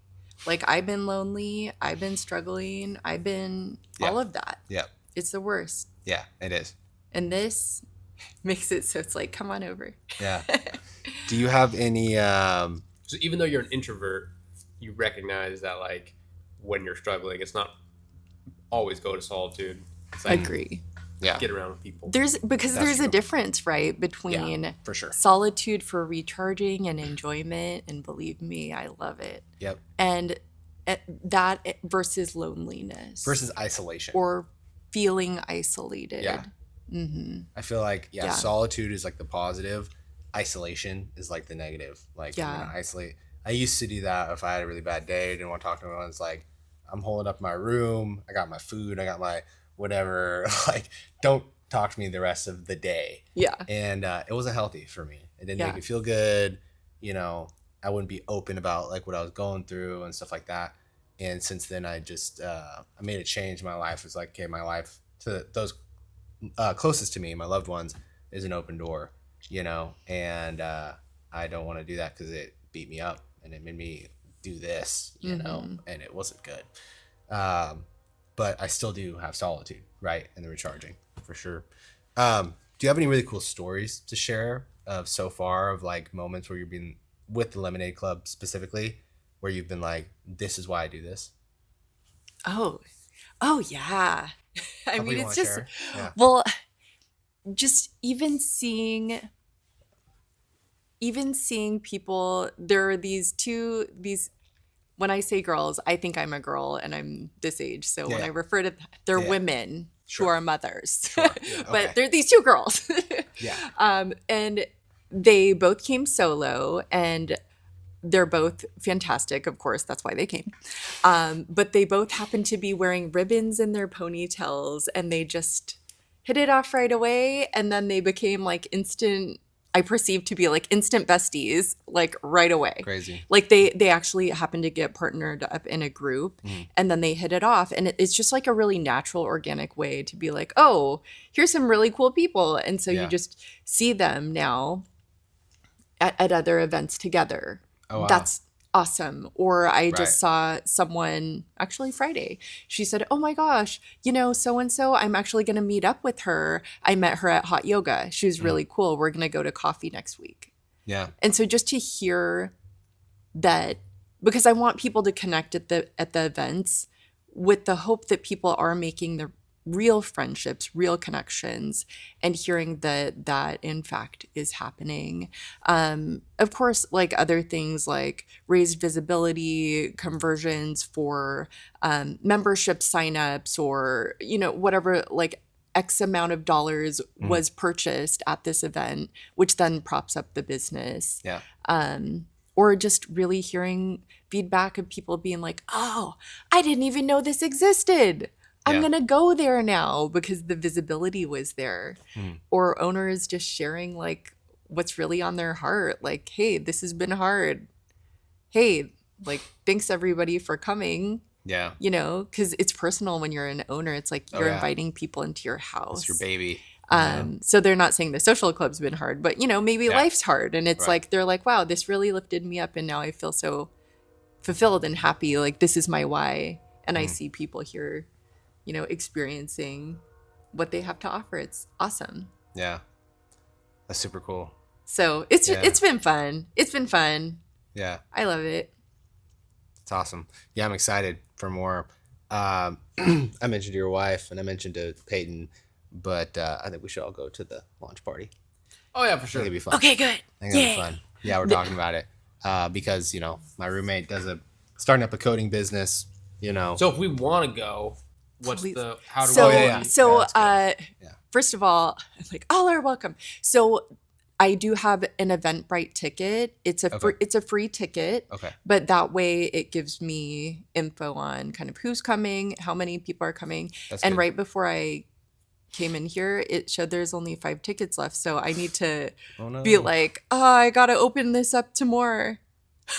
Speaker 2: Like I've been lonely. I've been struggling. I've been
Speaker 1: Yeah.
Speaker 2: all of that.
Speaker 1: Yeah.
Speaker 2: It's the worst.
Speaker 1: Yeah, it is.
Speaker 2: And this makes it so it's like, come on over.
Speaker 1: Yeah. Do you have any
Speaker 3: So even though you're an introvert, you recognize that like when you're struggling, it's not always go to solitude. It's like
Speaker 2: Agree.
Speaker 1: yeah,
Speaker 3: get around with people.
Speaker 2: There's
Speaker 1: That's
Speaker 2: a
Speaker 1: true.
Speaker 2: difference, right, between
Speaker 1: for sure.
Speaker 2: solitude for recharging and enjoyment, and believe me, I love it.
Speaker 1: Yep.
Speaker 2: And that versus loneliness
Speaker 1: Versus isolation.
Speaker 2: or feeling isolated.
Speaker 1: Yeah.
Speaker 2: Mm-hmm.
Speaker 1: I feel like
Speaker 2: Yeah.
Speaker 1: solitude is like the positive, isolation is like the negative. Like
Speaker 2: Yeah.
Speaker 1: I'm gonna isolate. I used to do that if I had a really bad day, didn't want to talk to anyone. It's like I'm holding up my room, I got my food, I got my whatever. Like don't talk to me the rest of the day.
Speaker 2: Yeah.
Speaker 1: And it wasn't healthy for me. It didn't
Speaker 2: Yeah.
Speaker 1: make me feel good. I wouldn't be open about like what I was going through and stuff like that. And since then, I just I made a change in my life. It's like, okay, my life to those closest to me, my loved ones, is an open door, and I don't want to do that because it beat me up and it made me do this, and it wasn't good. but I still do have solitude, right? And the recharging for sure. Do you have any really cool stories to share of so far of like moments where you've been with the Lemonade Club specifically, where you've been like, this is why I do this?
Speaker 2: Oh yeah. I
Speaker 1: Couple
Speaker 2: mean,
Speaker 1: you
Speaker 2: it's
Speaker 1: wanna
Speaker 2: just,
Speaker 1: share? Yeah.
Speaker 2: well, just even seeing people, there are these when I say girls, I think I'm a girl and I'm this age. So when
Speaker 1: Yeah.
Speaker 2: I refer to, they're
Speaker 1: Yeah.
Speaker 2: women who
Speaker 1: Sure.
Speaker 2: are mothers,
Speaker 1: Sure. Yeah.
Speaker 2: but
Speaker 1: Okay.
Speaker 2: they're these two girls.
Speaker 1: Yeah.
Speaker 2: And they both came solo, and they're both fantastic. Of course, that's why they came. But they both happen to be wearing ribbons in their ponytails, and they just hit it off right away. And then they became like I perceive to be like instant besties, like right away.
Speaker 1: Crazy.
Speaker 2: Like they actually happened to get partnered up in a group, and then they hit it off. And it's just like a really natural, organic way to be like, oh, here's some really cool people. And so
Speaker 1: Yeah.
Speaker 2: you just see them now at other events together.
Speaker 1: Oh, wow.
Speaker 2: That's awesome. Or I just
Speaker 1: Right.
Speaker 2: saw someone actually Friday. She said, oh my gosh, so and so, I'm actually going to meet up with her. I met her at hot yoga. She was really cool. We're going to go to coffee next week.
Speaker 1: Yeah.
Speaker 2: And so just to hear that, because I want people to connect at the events with the hope that people are making the real friendships, real connections, and hearing that in fact is happening. Of course, like other things like raised visibility, conversions for membership signups, or whatever, like X amount of dollars was purchased at this event, which then props up the business.
Speaker 1: Yeah.
Speaker 2: Or just really hearing feedback of people being like, oh, I didn't even know this existed. I'm
Speaker 1: Yeah.
Speaker 2: going to go there now because the visibility was there. Or owners just sharing like what's really on their heart. Like, hey, this has been hard. Hey, like, thanks everybody for coming.
Speaker 1: Yeah.
Speaker 2: Because it's personal when you're an owner. It's like you're
Speaker 1: yeah.
Speaker 2: inviting people into your house.
Speaker 1: It's your baby.
Speaker 2: So they're not saying the social club's been hard, but maybe
Speaker 1: Yeah.
Speaker 2: life's hard. And it's
Speaker 1: Right.
Speaker 2: like, they're like, wow, this really lifted me up. And now I feel so fulfilled and happy. Like, this is my why. And I see people here, experiencing what they have to offer. It's awesome.
Speaker 1: Yeah. That's super cool.
Speaker 2: So it's
Speaker 1: Yeah.
Speaker 2: it's been fun. It's been fun.
Speaker 1: Yeah.
Speaker 2: I love it.
Speaker 1: It's awesome. Yeah, I'm excited for more. I mentioned to your wife and I mentioned to Peyton, but I think we should all go to the launch party.
Speaker 3: Oh yeah, for
Speaker 1: I think
Speaker 3: sure.
Speaker 1: it'd be fun.
Speaker 2: Okay, good.
Speaker 1: I think it'd be fun. Yeah, we're talking about it because my roommate starting up a coding business.
Speaker 3: So if we want to go, how do
Speaker 2: So,
Speaker 3: we?
Speaker 1: yeah, yeah.
Speaker 2: so
Speaker 1: that's Yeah.
Speaker 2: first of all, like, all are welcome. So I do have an Eventbrite ticket. It's a free ticket.
Speaker 1: Okay.
Speaker 2: But that way it gives me info on kind of who's coming, how many people are coming.
Speaker 1: That's
Speaker 2: And
Speaker 1: good.
Speaker 2: right before I came in here, it showed there's only 5 tickets left. So I need to
Speaker 1: Oh, no.
Speaker 2: be like, oh, I got to open this up to more.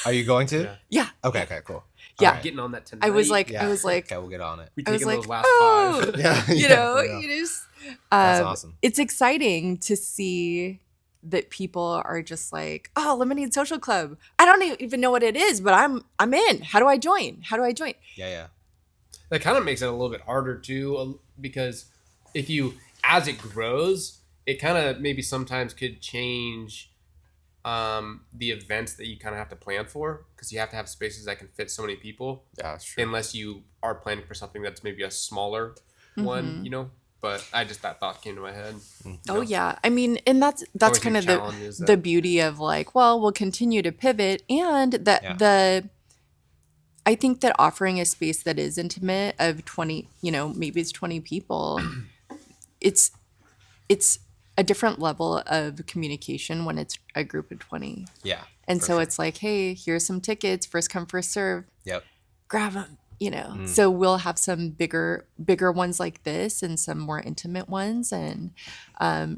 Speaker 1: Are you going to?
Speaker 3: Yeah.
Speaker 2: Yeah.
Speaker 1: Okay, cool.
Speaker 2: Yeah.
Speaker 1: All right.
Speaker 3: Getting on that tonight.
Speaker 2: I was like,
Speaker 1: Yeah. Okay, we'll get on it.
Speaker 3: we
Speaker 2: I was
Speaker 3: taking
Speaker 2: like,
Speaker 3: those last
Speaker 2: oh,
Speaker 3: 5.
Speaker 1: Yeah.
Speaker 2: you
Speaker 1: yeah,
Speaker 2: know,
Speaker 1: for real.
Speaker 2: you just,
Speaker 1: That's awesome.
Speaker 2: it's exciting to see that people are just like, oh, Lemonade Social Club. I don't even know what it is, but I'm in. How do I join?
Speaker 1: Yeah.
Speaker 3: That kind of makes it a little bit harder too, because as it grows, it kind of maybe sometimes could change the events that you kind of have to plan for, because you have to have spaces that can fit so many people,
Speaker 1: Yeah, that's true.
Speaker 3: unless you are planning for something that's maybe a smaller one, But that thought came to my head.
Speaker 2: Oh yeah. I mean, and that's
Speaker 3: Always
Speaker 2: kind
Speaker 3: a
Speaker 2: of
Speaker 3: challenge is
Speaker 2: the
Speaker 3: that-
Speaker 2: beauty of like, well, we'll continue to pivot, and I think that offering a space that is intimate of 20, maybe it's 20 people, it's a different level of communication when it's a group of 20.
Speaker 1: Yeah.
Speaker 2: And
Speaker 1: for
Speaker 2: so
Speaker 1: sure.
Speaker 2: it's like, hey, here's some tickets, first come, first serve,
Speaker 1: Yep.
Speaker 2: grab them, So we'll have some bigger ones like this and some more intimate ones, and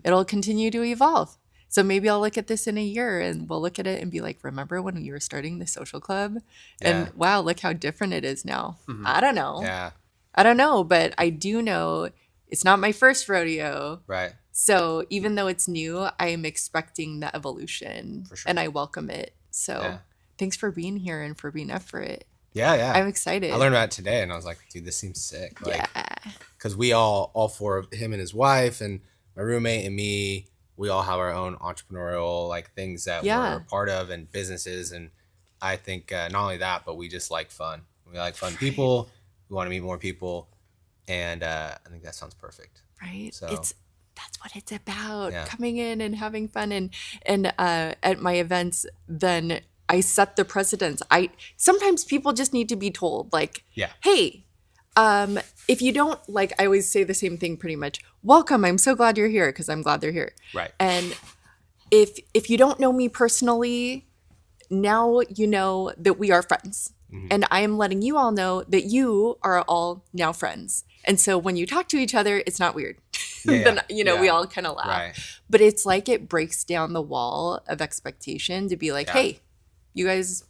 Speaker 2: it'll continue to evolve. So maybe I'll look at this in a year and we'll look at it and be like, remember when you were starting the social club?
Speaker 1: Yeah.
Speaker 2: And wow, look how different it is now. I don't know.
Speaker 1: Yeah.
Speaker 2: I don't know, but I do know it's not my first rodeo.
Speaker 1: Right.
Speaker 2: So even though it's new, I am expecting the evolution,
Speaker 1: For sure.
Speaker 2: and I welcome it. So
Speaker 1: Yeah.
Speaker 2: thanks for being here and for being up for it.
Speaker 1: Yeah.
Speaker 2: I'm excited.
Speaker 1: I learned about it today, and I was like, dude, this seems sick. Like,
Speaker 2: yeah.
Speaker 1: because we all four of him and his wife and my roommate and me, we all have our own entrepreneurial like things that we're a part of and businesses. And I think not only that, but we just like fun. We like fun people. We want to meet more people, and I think that sounds perfect.
Speaker 2: Right.
Speaker 1: So
Speaker 2: that's what it's about.
Speaker 1: Yeah.
Speaker 2: Coming in and having fun, and at my events, then I set the precedence. Sometimes people just need to be told, like,
Speaker 1: Yeah.
Speaker 2: hey, if you don't, like, I always say the same thing pretty much. Welcome. I'm so glad you're here, because I'm glad they're here.
Speaker 1: Right.
Speaker 2: And if you don't know me personally, now you know that we are friends.
Speaker 1: Mhm.
Speaker 2: And I am letting you all know that you are all now friends. And so when you talk to each other, it's not weird.
Speaker 1: Yeah.
Speaker 2: Then, we all kind of laugh.
Speaker 1: Right.
Speaker 2: But it's like it breaks down the wall of expectation to be like,
Speaker 1: Yeah.
Speaker 2: hey, you guys,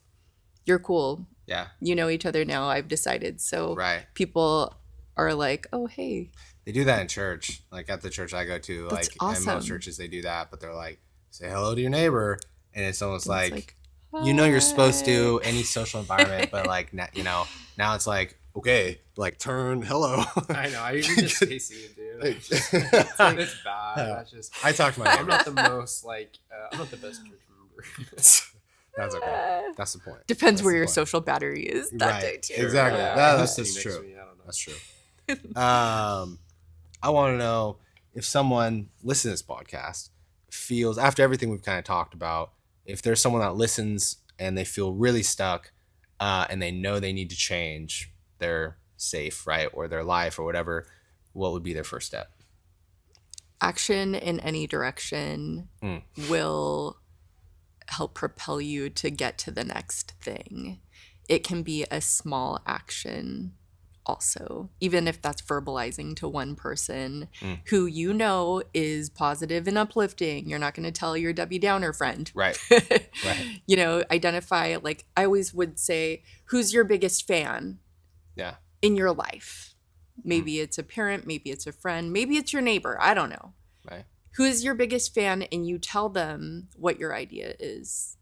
Speaker 2: you're cool.
Speaker 1: Yeah.
Speaker 2: You know each other now, I've decided. So
Speaker 1: Right.
Speaker 2: people are like, oh, hey.
Speaker 1: They do that in church. Like at the church I go to,
Speaker 2: That's
Speaker 1: like
Speaker 2: awesome.
Speaker 1: in most churches they do that, but they're like, say hello to your neighbor. And it's almost
Speaker 2: And it's
Speaker 1: like you're supposed to any social environment, but like, now it's like, okay, like turn hello.
Speaker 3: I know. I usually just Casey, dude. It's bad. That's just.
Speaker 1: I talk to my
Speaker 3: I'm
Speaker 1: neighbor.
Speaker 3: not the most like. I'm not the best church member.
Speaker 1: That's okay. That's the point.
Speaker 2: Depends
Speaker 1: That's
Speaker 2: where
Speaker 1: the
Speaker 2: your
Speaker 1: point.
Speaker 2: social battery is that day, too.
Speaker 1: Exactly.
Speaker 3: Yeah.
Speaker 1: That's
Speaker 3: Who's sitting next
Speaker 1: true.
Speaker 3: to me? I don't know.
Speaker 1: That's true. I want to know if someone listening to this podcast feels, after everything we've kind of talked about, if there's someone that listens and they feel really stuck and they know they need to change their safe, right, or their life or whatever, what would be their first step?
Speaker 2: Action in any direction will help propel you to get to the next thing. It can be a small action also, even if that's verbalizing to one person who you know is positive and uplifting. You're not going to tell your Debbie Downer friend.
Speaker 1: Right. Right.
Speaker 2: Identify, like I always would say, who's your biggest fan
Speaker 1: Yeah.
Speaker 2: in your life? Maybe it's a parent, maybe it's a friend, maybe it's your neighbor. I don't know.
Speaker 1: Right.
Speaker 2: Who is your biggest fan, and you tell them what your idea is.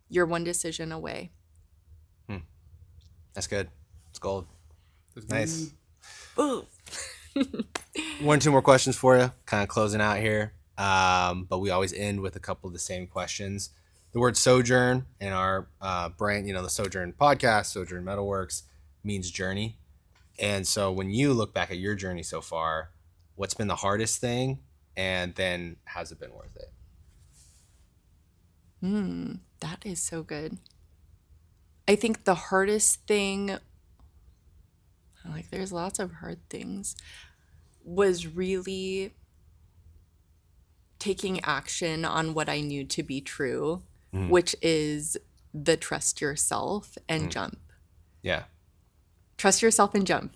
Speaker 2: You're one decision away.
Speaker 1: That's good. It's gold. Nice.
Speaker 2: Ooh.
Speaker 1: 1 or 2 more questions for you, kind of closing out here. But we always end with a couple of the same questions. The word sojourn in our brand, the Sojourn podcast, Sojourn Metal Works, means journey. And so when you look back at your journey so far, what's been the hardest thing? And then has it been worth it?
Speaker 2: That is so good. I think the hardest thing, like there's lots of hard things, was really taking action on what I knew to be true, which is the trust yourself and jump.
Speaker 1: Yeah.
Speaker 2: Trust yourself and jump.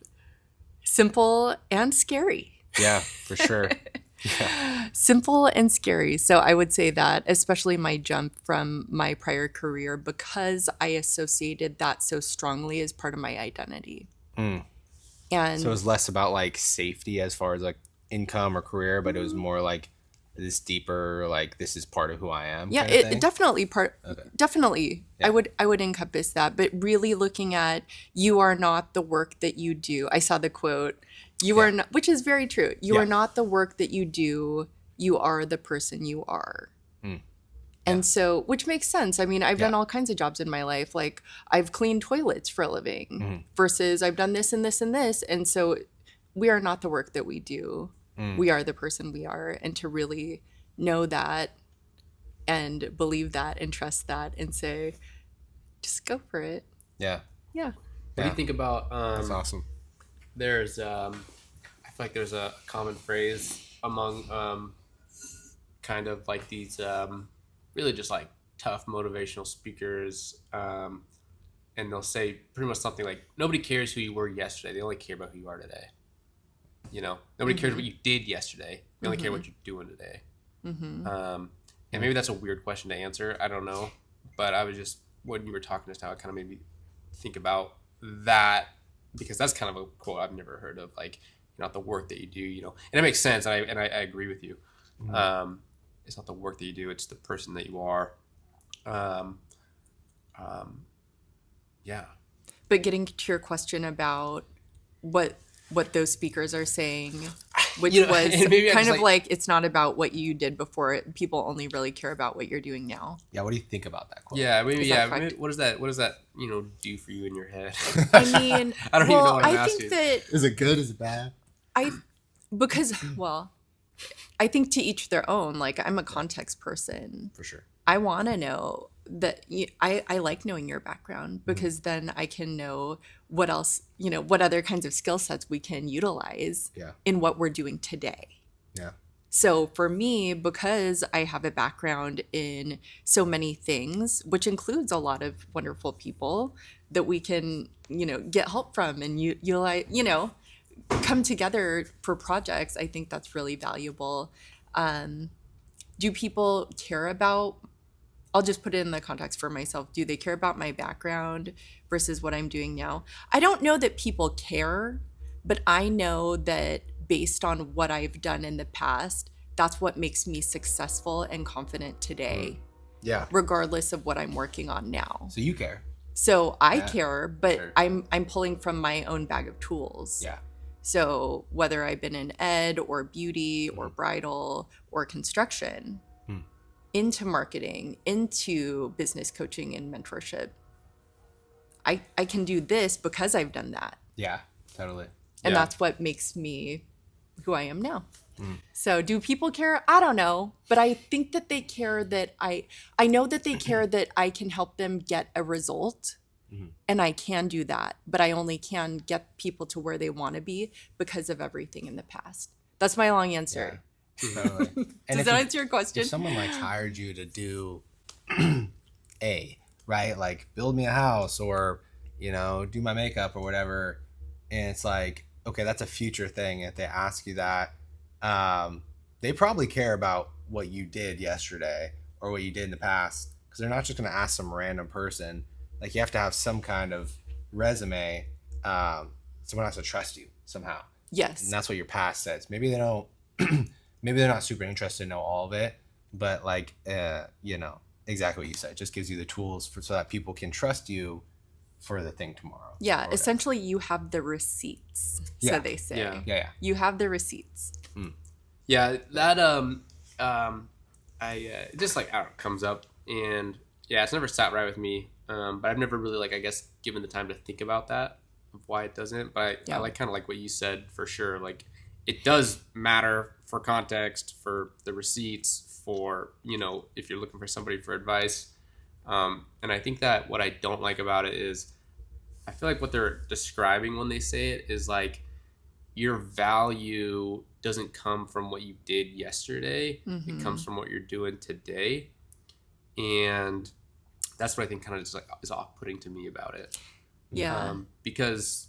Speaker 2: Simple and scary.
Speaker 1: Yeah, for sure.
Speaker 2: Simple and scary. So I would say that, especially my jump from my prior career, because I associated that so strongly as part of my identity. And
Speaker 1: So it was less about like safety as far as like income or career, but it was more like this deeper, like this is part of who I am.
Speaker 2: yeah,
Speaker 1: kind of thing?
Speaker 2: it definitely
Speaker 1: Okay.
Speaker 2: definitely.
Speaker 1: Yeah.
Speaker 2: I would encompass that, but really looking at, you are not the work that you do. I saw the quote, you are not, which is very true. You are not the work that you do. You are the person you are. And so, which makes sense. I mean, I've done all kinds of jobs in my life. Like I've cleaned toilets for a living versus I've done this and this and this. And so we are not the work that we do. We are the person we are. And to really know that and believe that and trust that and say, just go for it.
Speaker 1: Yeah.
Speaker 2: Yeah.
Speaker 3: What do you think about?
Speaker 1: That's awesome.
Speaker 3: There's I feel like there's a common phrase among kind of like these really just like tough motivational speakers, and they'll say pretty much something like, nobody cares who you were yesterday, they only care about who you are today. Nobody cares what you did yesterday, they only care what you're doing today. And maybe that's a weird question to answer, I don't know, but I was just, when you were talking just now, it kind of made me think about that, because that's kind of a quote I've never heard of, like, not the work that you do, and it makes sense, and I agree with you. It's not the work that you do, it's the person that you are. Yeah.
Speaker 2: But getting to your question about what those speakers are saying, which was kind of like it's not about what you did before. People only really care about what you're doing now.
Speaker 1: Yeah, what do you think about that quote?
Speaker 3: Yeah, maybe. What does that do for you in your head?
Speaker 2: I mean,
Speaker 3: I don't even know what I'm
Speaker 2: I
Speaker 3: asking.
Speaker 2: think that
Speaker 1: Is it good? Is it bad?
Speaker 2: I think to each their own. Like, I'm a context person.
Speaker 1: For sure.
Speaker 2: I want to know that I like knowing your background, because then I can know what else, what other kinds of skill sets we can utilize in what we're doing today.
Speaker 1: Yeah.
Speaker 2: So for me, because I have a background in so many things, which includes a lot of wonderful people that we can, get help from and come together for projects, I think that's really valuable. Do people care about, I'll just put it in the context for myself, do they care about my background versus what I'm doing now? I don't know that people care, but I know that based on what I've done in the past, that's what makes me successful and confident today.
Speaker 1: Yeah.
Speaker 2: Regardless of what I'm working on now.
Speaker 1: So you care.
Speaker 2: So I care, but sure. I'm pulling from my own bag of tools.
Speaker 1: Yeah.
Speaker 2: So whether I've been in ed or beauty or bridal or construction, into marketing, into business coaching and mentorship, I can do this because I've done that.
Speaker 1: Yeah, totally.
Speaker 2: And that's what makes me who I am now. So do people care? I don't know. But I think that they care that I know that they care that I can help them get a result. And I can do that. But I only can get people to where they want to be because of everything in the past. That's my long answer.
Speaker 1: Yeah, totally. And
Speaker 2: Does that answer your question?
Speaker 1: If someone like hired you to do right? Like build me a house or, do my makeup or whatever. And it's like, okay, that's a future thing. If they ask you that, they probably care about what you did yesterday or what you did in the past, because they're not just going to ask some random person. Like you have to have some kind of resume. Someone has to trust you somehow.
Speaker 2: Yes.
Speaker 1: And that's what your past says. Maybe they don't, maybe they're not super interested to know all of it, but like, exactly what you said. It just gives you the tools so that people can trust you for the thing tomorrow.
Speaker 2: Yeah. Essentially you have the receipts. So they say.
Speaker 1: Yeah.
Speaker 2: You have the receipts.
Speaker 3: Yeah. That, it just like, I don't know, comes up, and it's never sat right with me. But I've never really given the time to think about that, of why it doesn't. But I like kind of like what you said for sure. Like it does matter for context, for the receipts, for, if you're looking for somebody for advice. And I think that what I don't like about it is I feel like what they're describing when they say it is like your value doesn't come from what you did yesterday. It comes from what you're doing today. And that's what I think kind of just is off-putting to me about it.
Speaker 2: Yeah.
Speaker 3: Because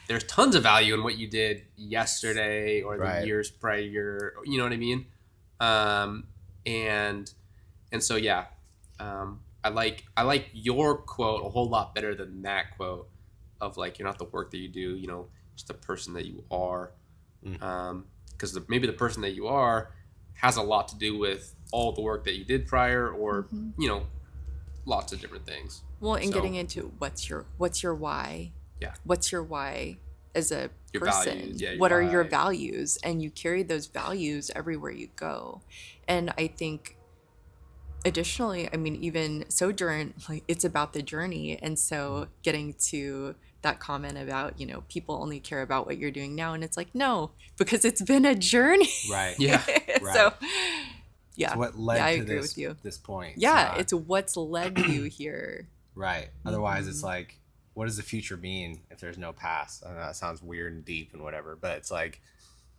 Speaker 3: there's tons of value in what you did yesterday or the years prior. You know what I mean? And so I like your quote a whole lot better than that quote of like, you're not the work that you do, just the person that you are. Because maybe the person that you are has a lot to do with all the work that you did prior, or lots of different things.
Speaker 2: Well, and getting into what's your why?
Speaker 3: Yeah.
Speaker 2: What's your why as a
Speaker 3: your
Speaker 2: person?
Speaker 3: Values. Yeah,
Speaker 2: what are your values? And you carry those values everywhere you go. And I think additionally, even Sojourn, like it's about the journey. And so getting to that comment about, people only care about what you're doing now. And it's like, no, because it's been a journey.
Speaker 1: Right.
Speaker 3: Yeah.
Speaker 2: So yeah.
Speaker 1: It's what led to
Speaker 2: agree with you.
Speaker 1: This point.
Speaker 2: Yeah, it's what's led you here.
Speaker 1: Right. Otherwise, it's like, what does the future mean if there's no past? I know that sounds weird and deep and whatever, but it's like,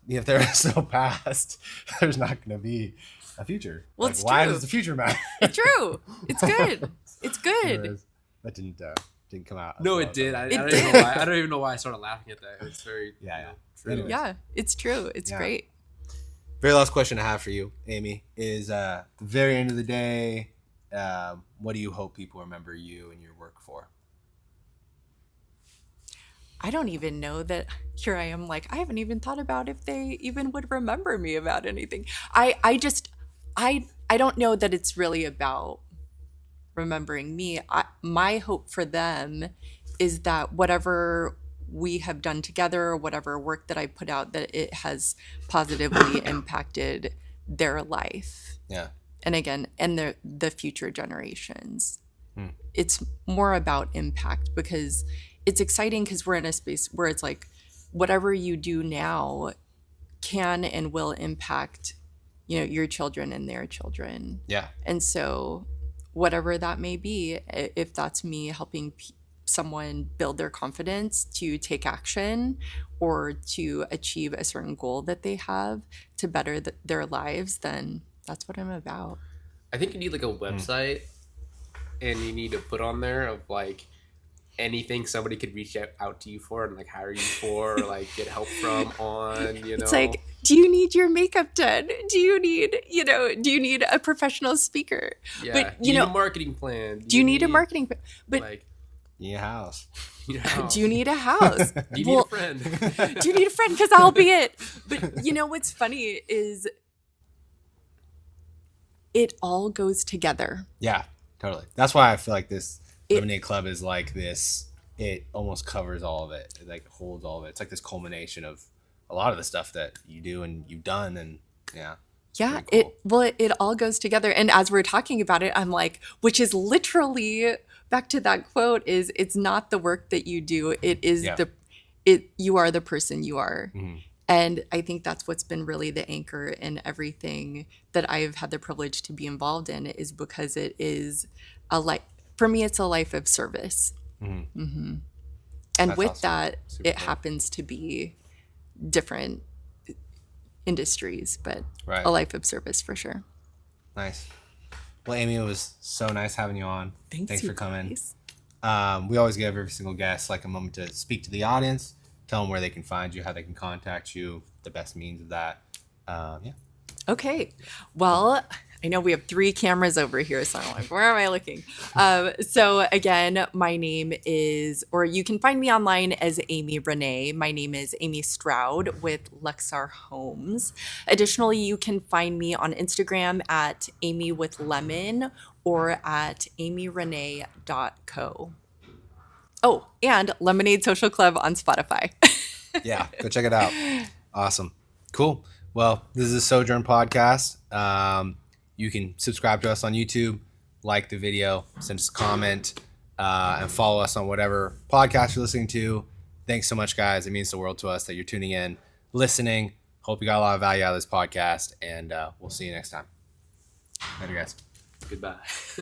Speaker 1: if there is no past, there's not going to be a future.
Speaker 2: Well,
Speaker 1: like,
Speaker 2: it's
Speaker 1: why
Speaker 2: true.
Speaker 1: Does the future matter?
Speaker 2: It's true. It's good. It's good.
Speaker 1: That didn't come out.
Speaker 3: No, it did. I don't even know why I started laughing at that. It's very true.
Speaker 1: Anyways.
Speaker 2: Yeah, it's true. It's great.
Speaker 1: Very last question I have for you, Amy, is at the very end of the day, what do you hope people remember you and your work for?
Speaker 2: I don't even know that. Here I am, like, I haven't even thought about if they even would remember me about anything. I don't know that it's really about remembering me. My hope for them is that whatever we have done together, or whatever work that I put out, that it has positively impacted their life.
Speaker 1: Yeah.
Speaker 2: And again, and the future generations. It's more about impact, because it's exciting, because we're in a space where it's like whatever you do now can and will impact, your children and their children.
Speaker 1: Yeah.
Speaker 2: And so whatever that may be, if that's me helping someone build their confidence to take action or to achieve a certain goal that they have to better their lives, then that's what I'm about.
Speaker 3: I think you need like a website, and you need to put on there of like anything somebody could reach out to you for and like hire you for, or like get help from on,
Speaker 2: It's like, do you need your makeup done? Do you need a professional speaker?
Speaker 3: Yeah.
Speaker 2: But
Speaker 3: do you need a marketing plan?
Speaker 2: Do you need a marketing plan? But
Speaker 3: like,
Speaker 1: You need a house.
Speaker 2: do you need a house?
Speaker 3: Do you need a friend?
Speaker 2: Do you need a friend? Because I'll be it. But what's funny is it all goes together.
Speaker 1: Yeah, totally. That's why I feel like this Lemonade Club is like this. It almost covers all of it. It like holds all of it. It's like this culmination of a lot of the stuff that you do and you've done, and yeah.
Speaker 2: Yeah,
Speaker 1: cool.
Speaker 2: it all goes together. And as we're talking about it, I'm like, which is literally back to that quote, is it's not the work that you do, it is you are the person you are.
Speaker 1: Mm-hmm.
Speaker 2: And I think that's what's been really the anchor in everything that I've had the privilege to be involved in, is because it is for me, it's a life of service.
Speaker 1: Mm-hmm.
Speaker 2: Mm-hmm. And
Speaker 1: That's
Speaker 2: with
Speaker 1: awesome.
Speaker 2: that,
Speaker 1: Super
Speaker 2: it
Speaker 1: cool.
Speaker 2: happens to be different industries, but
Speaker 1: Right.
Speaker 2: a life of service for sure.
Speaker 1: Nice. Well, Amy, it was so nice having you on. Thanks
Speaker 2: you
Speaker 1: for coming.
Speaker 2: guys.
Speaker 1: We always give every single guest like a moment to speak to the audience, tell them where they can find you, how they can contact you, the best means of that. Yeah.
Speaker 2: Okay. Well, I know we have 3 cameras over here, so I'm like, where am I looking? So again, my name is, or you can find me online as Amy Rene. My name is Amy Stroud with Luxar Homes. Additionally, you can find me on Instagram at amywithlemon or at amyrene.co. Oh, and Lemonade Social Club on Spotify.
Speaker 1: Yeah. Go check it out. Awesome. Cool. Well, this is a Sojourn podcast. You can subscribe to us on YouTube, like the video, send us a comment, and follow us on whatever podcast you're listening to. Thanks so much, guys. It means the world to us that you're tuning in, listening. Hope you got a lot of value out of this podcast, and we'll see you next time. Later, guys.
Speaker 3: Goodbye.